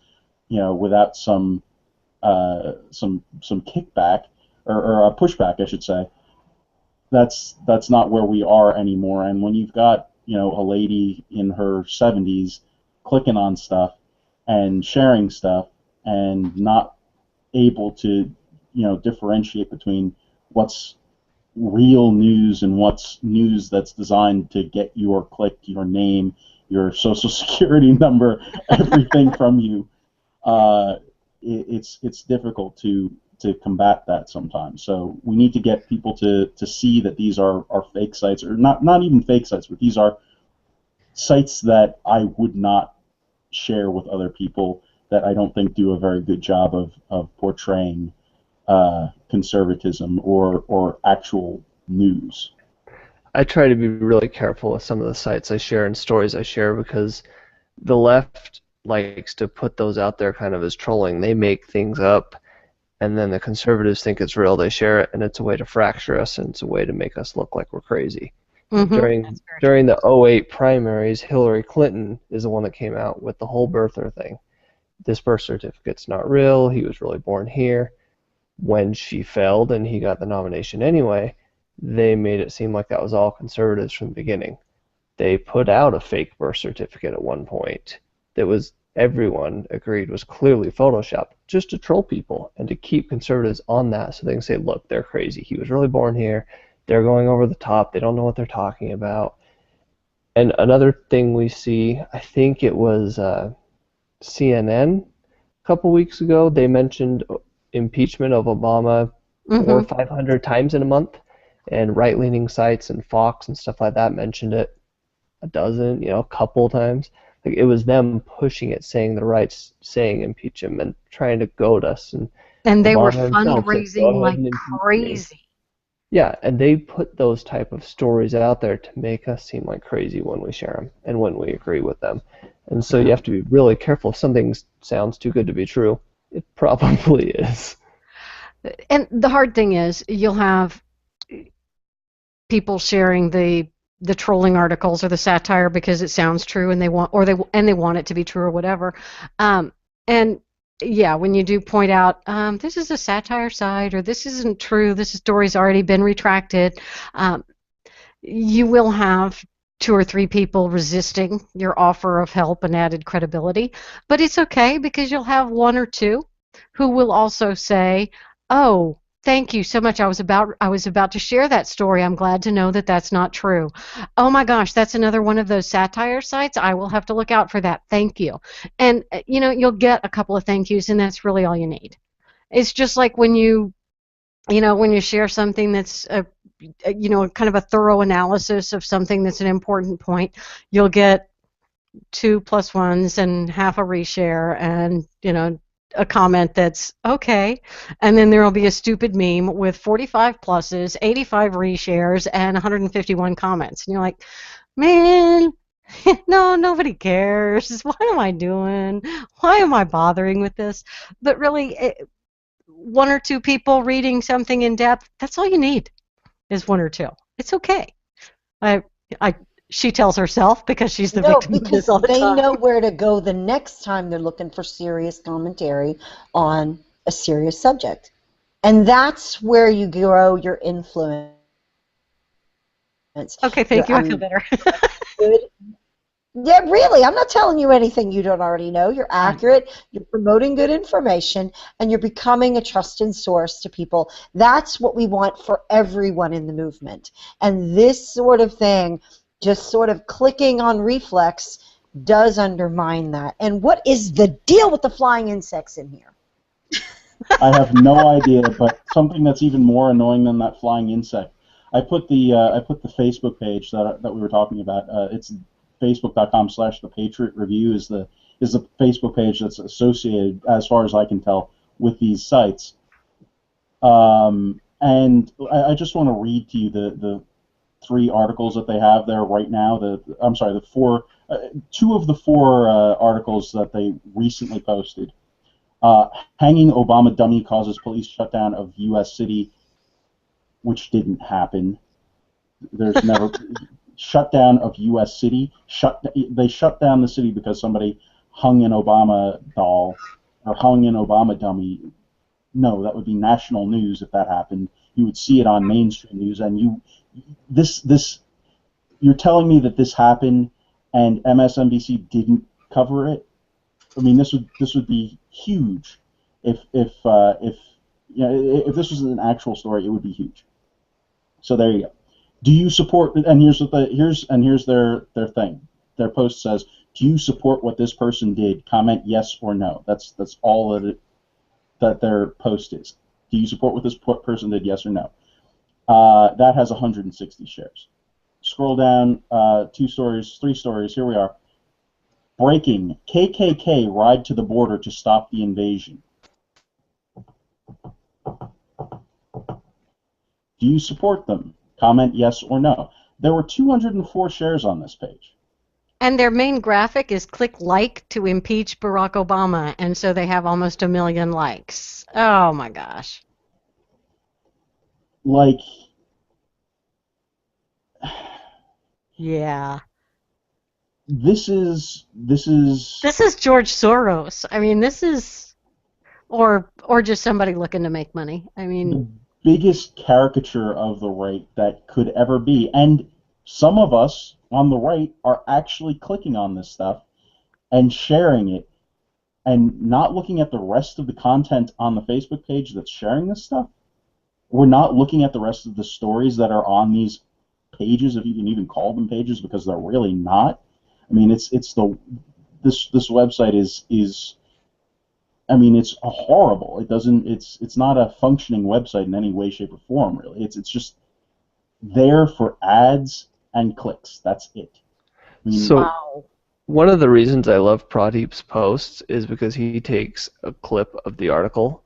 without some kickback or a pushback, I should say. That's not where we are anymore. And when you've got a lady in her 70s clicking on stuff and sharing stuff and not able to differentiate between what's real news and what's news that's designed to get your click, your name, your social security number, everything from you, it's difficult to combat that sometimes. So we need to get people to see that these are fake sites, or not even fake sites, but these are sites that I would not share with other people, that I don't think do a very good job of portraying conservatism or actual news.
I try to be really careful with some of the sites I share and stories I share, because the left likes to put those out there kind of as trolling. They make things up, and then the conservatives think it's real. They share it, and it's a way to fracture us, and it's a way to make us look like we're crazy.
Mm-hmm.
During the '08 primaries, Hillary Clinton is the one that came out with the whole birther thing. This birth certificate's not real. He was really born here. When she failed and he got the nomination anyway, they made it seem like that was all conservatives from the beginning. They put out a fake birth certificate at one point that was, everyone agreed, was clearly photoshopped, just to troll people and to keep conservatives on that, so they can say, look, they're crazy. He was really born here. They're going over the top. They don't know what they're talking about. And another thing we see, I think it was CNN a couple weeks ago, they mentioned impeachment of Obama 400 or 500 times in a month, and right-leaning sites and Fox and stuff like that mentioned it a dozen, a couple times. Like, it was them pushing it, saying the rights, saying impeach him, and trying to goad us.
And they were
Obama himself said,
fundraising
"Go ahead
like
and impeach me."
crazy.
Yeah, and they put those type of stories out there to make us seem like crazy when we share them and when we agree with them. And so you have to be really careful. If something sounds too good to be true, it probably is.
And the hard thing is, you'll have people sharing the trolling articles or the satire because it sounds true, and they want it to be true or whatever. And yeah, when you do point out, this is a satire site, or this isn't true, this story's already been retracted, um, you will have two or three people resisting your offer of help and added credibility. But it's okay because you'll have one or two who will also say, "Oh, thank you so much. I was about to share that story. I'm glad to know that that's not true. Oh my gosh, that's another one of those satire sites. I will have to look out for that. Thank you." And you'll get a couple of thank yous, and that's really all you need. It's just like when you share something that's kind of a thorough analysis of something that's an important point, you'll get two plus ones and half a reshare and a comment that's okay, and then there'll be a stupid meme with 45 pluses, 85 reshares, and 151 comments, and you're like, man, no, nobody cares. What am I doing? Why am I bothering with this? But really, one or two people reading something in depth, that's all you need, is one or two. It's okay. I, I, she tells herself because she's the
No,
victim of this
because
all the
they
time.
know where to go the next time they're looking for serious commentary on a serious subject. And that's where you grow your influence.
Okay,
Your
thank you. I feel better.
good. Yeah, really. I'm not telling you anything you don't already know. You're accurate. You're promoting good information, and you're becoming a trusted source to people. That's what we want for everyone in the movement. And this sort of thing, just sort of clicking on reflex, does undermine that. And what is the deal with the flying insects in here?
I have no idea, but something that's even more annoying than that flying insect. I put the Facebook page that we were talking about. It's facebook.com/thepatriotreview is the Facebook page that's associated, as far as I can tell, with these sites. And I just want to read to you the three articles that they have there right now. The four, two of the four articles that they recently posted. Hanging Obama dummy causes police shutdown of U.S. city, which didn't happen. There's never shutdown of U.S. city. They shut down the city because somebody hung an Obama doll or hung an Obama dummy. No, that would be national news if that happened. You would see it on mainstream news, and this you're telling me that this happened and MSNBC didn't cover it? I mean, this would be huge if this was an actual story, it would be huge. So there you go. Do you support? And here's their thing. Their post says, "Do you support what this person did? Comment yes or no." That's all that their post is. Do you support what this person did? Yes or no. That has 160 shares. Scroll down, three stories. Here we are. Breaking: KKK ride to the border to stop the invasion. Do you support them? Comment yes or no. There were 204 shares on this page.
And their main graphic is click like to impeach Barack Obama, and so they have almost 1 million likes. Oh my gosh.
Like,
Yeah.
this is
This is George Soros. I mean, this is or just somebody looking to make money. I mean,
the biggest caricature of the right that could ever be. And some of us on the right are actually clicking on this stuff and sharing it and not looking at the rest of the content on the Facebook page that's sharing this stuff. We're not looking at the rest of the stories that are on these pages, if you can even call them pages, because they're really not. I mean, this website is I mean, it's horrible. It's not a functioning website in any way, shape, or form, really. It's just there for ads and clicks. That's it. I mean,
So
wow.
one of the reasons I love Pradeep's posts is because he takes a clip of the article,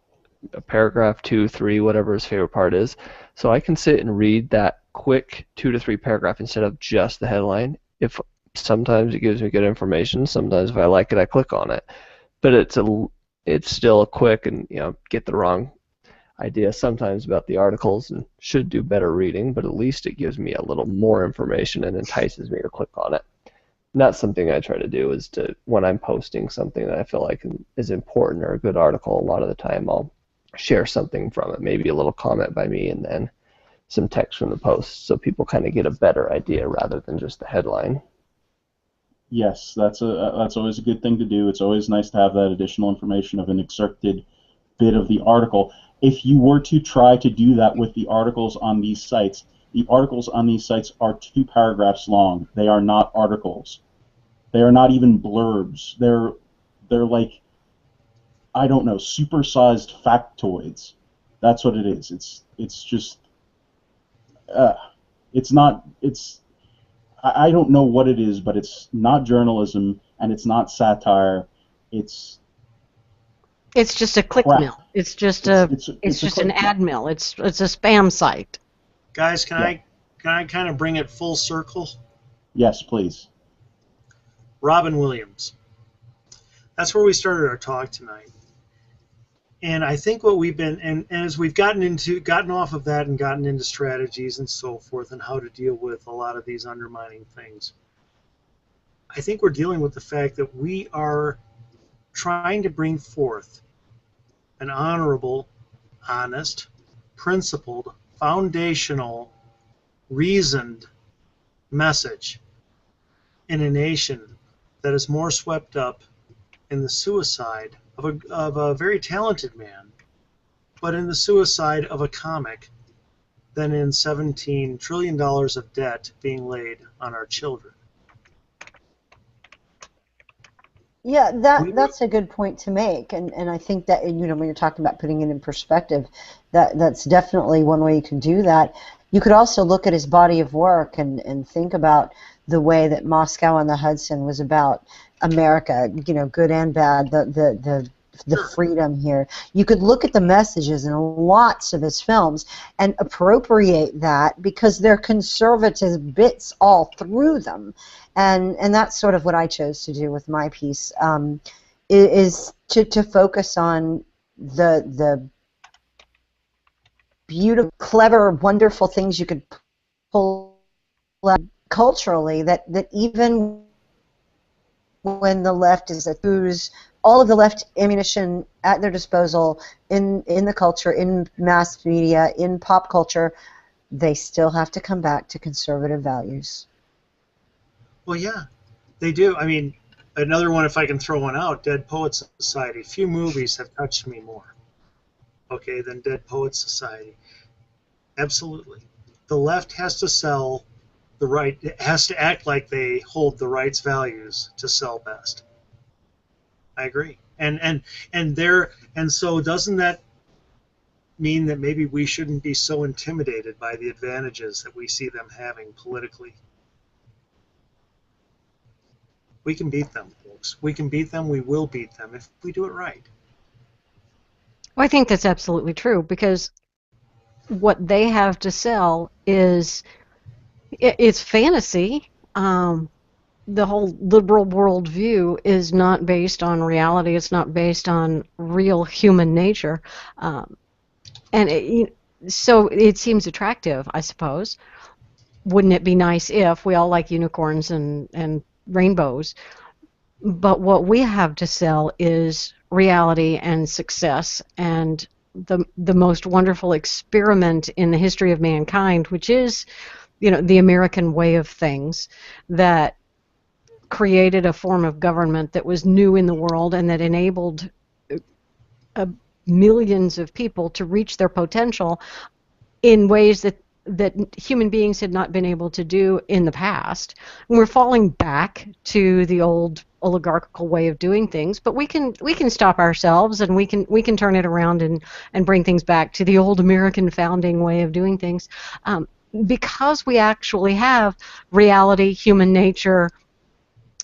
a paragraph, 2, 3, whatever his favorite part is. So I can sit and read that quick 2 to 3 paragraph instead of just the headline. If sometimes it gives me good information, sometimes if I like it, I click on it. But it's still a quick and get the wrong idea sometimes about the articles and should do better reading, but at least it gives me a little more information and entices me to click on it. not something I try to do is to, when I'm posting something that I feel like is important or a good article, a lot of the time I'll share something from it, maybe a little comment by me and then some text from the post so people kind of get a better idea rather than just the headline.
Yes, that's always a good thing to do. It's always nice to have that additional information of an excerpted bit of the article. If you were to try to do that with the articles on these sites, the articles on these sites are 2 paragraphs long. They are not articles. They are not even blurbs. They're like, I don't know, supersized factoids. That's what it is. It's just it's not it's I don't know what it is, but it's not journalism and it's not satire. It's
It's just a click
crap.
mill. It's just
It's a
just an
click.
ad mill. It's a spam site.
Guys, can
Yeah.
I kind of bring it full circle?
Yes, please.
Robin Williams. That's where we started our talk tonight. And I think what we've been, and as we've gotten off of that and gotten into strategies and so forth and how to deal with a lot of these undermining things, I think we're dealing with the fact that we are trying to bring forth an honorable, honest, principled, foundational, reasoned message in a nation that is more swept up in the suicide of a very talented man, but in the suicide of a comic than in $17 trillion of debt being laid on our children.
Yeah, that's a good point to make, and I think that, you know, when you're talking about putting it in perspective, that's definitely one way you can do that. You could also look at his body of work and think about the way that Moscow on the Hudson was about America, you know, good and bad, the freedom here. You could look at the messages in lots of his films and appropriate that because they're conservative bits all through them. And that's sort of what I chose to do with my piece, is to focus on the beautiful, clever, wonderful things you could pull out culturally that even when the left is at use all of the left ammunition at their disposal in the culture, in mass media, in pop culture, they still have to come back to conservative values.
Well, yeah, they do. I mean, another one, if I can throw one out, Dead Poets Society. Few movies have touched me more, okay, than Dead Poets Society. Absolutely. The left has to sell the right, it has to act like they hold the right's values to sell best. I agree. And so doesn't that mean that maybe we shouldn't be so intimidated by the advantages that we see them having politically? We can beat them, folks. We can beat them. We will beat them if we do it right.
Well, I think that's absolutely true because what they have to sell is it's fantasy. The whole liberal worldview is not based on reality. It's not based on real human nature, so it seems attractive, I suppose. Wouldn't it be nice if we all like unicorns and rainbows? But what we have to sell is reality and success and the most wonderful experiment in the history of mankind, which is, you know, the American way of things that created a form of government that was new in the world and that enabled millions of people to reach their potential in ways that human beings had not been able to do in the past. And we're falling back to the old oligarchical way of doing things, but we can stop ourselves and we can turn it around and bring things back to the old American founding way of doing things, because we actually have reality, human nature,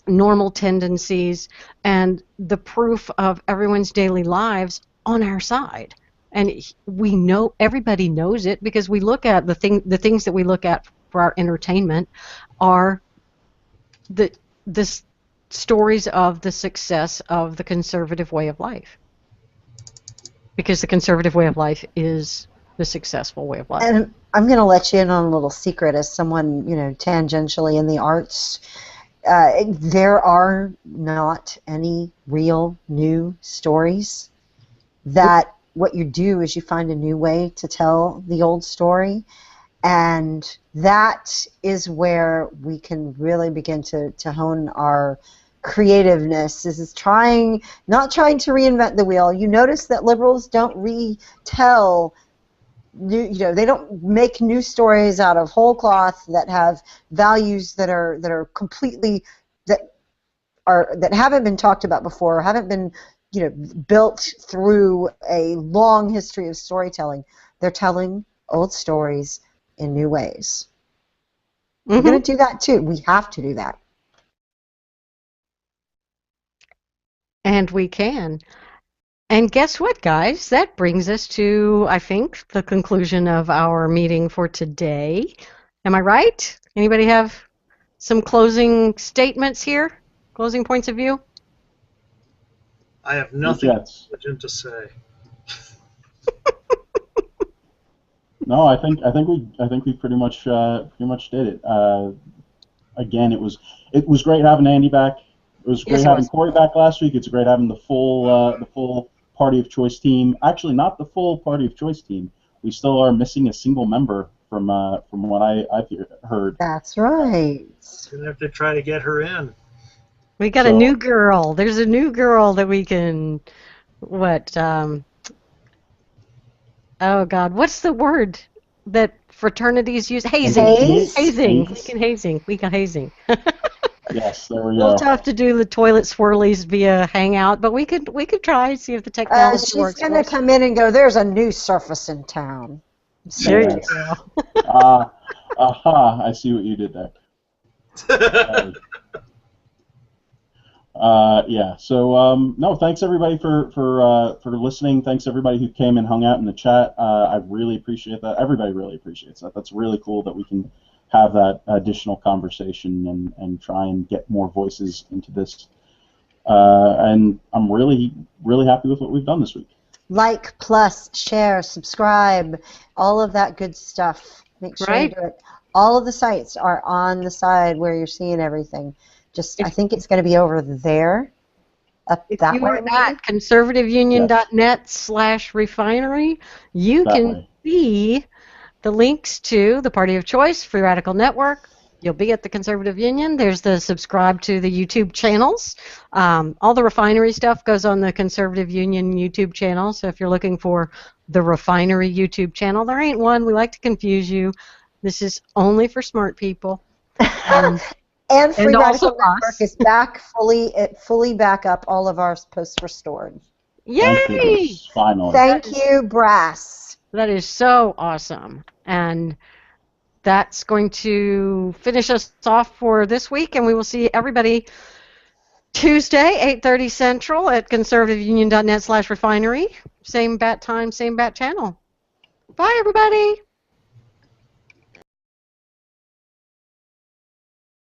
normal tendencies, and the proof of everyone's daily lives on our side. And we know, everybody knows it because we look at the things that we look at for our entertainment are the stories of the success of the conservative way of life. Because the conservative way of life is the successful way of life.
And I'm going to let you in on a little secret as someone, you know, tangentially in the arts. There are not any real new stories. That what you do is you find a new way to tell the old story, and that is where we can really begin to hone our creativeness. This is not trying to reinvent the wheel. You notice that liberals don't retell they don't make new stories out of whole cloth that have values that are completely that haven't been talked about before, haven't been built through a long history of storytelling. They're telling old stories in new ways. We're going to do that too. We have to do that.
And we can. And guess what, guys? That brings us to, I think, the conclusion of our meeting for today. Am I right? Anybody have some closing statements here? Closing points of view?
I have nothing intelligent to say.
No, I think we pretty much did it. Again, it was great having Andy back. It was great having Corey back last week. It's great having the full Party of Choice team. Actually, not the full Party of Choice team. We still are missing a single member from what I've heard.
That's right.
Gonna have to try to get her in.
We got a new girl. There's a new girl that we can. Oh God, what's the word that fraternities use? Hazing. Hazing. We got hazing.
Yes, there we go.
A little tough to do the toilet swirlies via Hangout, but we could try and see if the technology works.
She's going to come in and go, there's a new surface in town.
There you
go. I see what you did there. Yeah. So no, thanks everybody for listening. Thanks everybody who came and hung out in the chat. I really appreciate that. Everybody really appreciates that. That's really cool that we can have that additional conversation and try and get more voices into this. And I'm really, really happy with what we've done this week.
Like, plus, share, subscribe, all of that good stuff. Make sure you do it. All of the sites are on the side where you're seeing everything. I think it's going to be over there.
If you are at conservativeunion.net/refinery, you can see the links to the Party of Choice, Free Radical Network. You'll be at the Conservative Union. There's the subscribe to the YouTube channels. All the refinery stuff goes on the Conservative Union YouTube channel. So if you're looking for the Refinery YouTube channel, there ain't one. We like to confuse you. This is only for smart people.
And Free Radical Network is back fully back up. All of our posts restored.
Yay!
Finally.
Thank you, Brass.
That is so awesome. And that's going to finish us off for this week, and we will see everybody Tuesday, 8:30 Central at conservativeunion.net/refinery. Same bat time, same bat channel. Bye, everybody.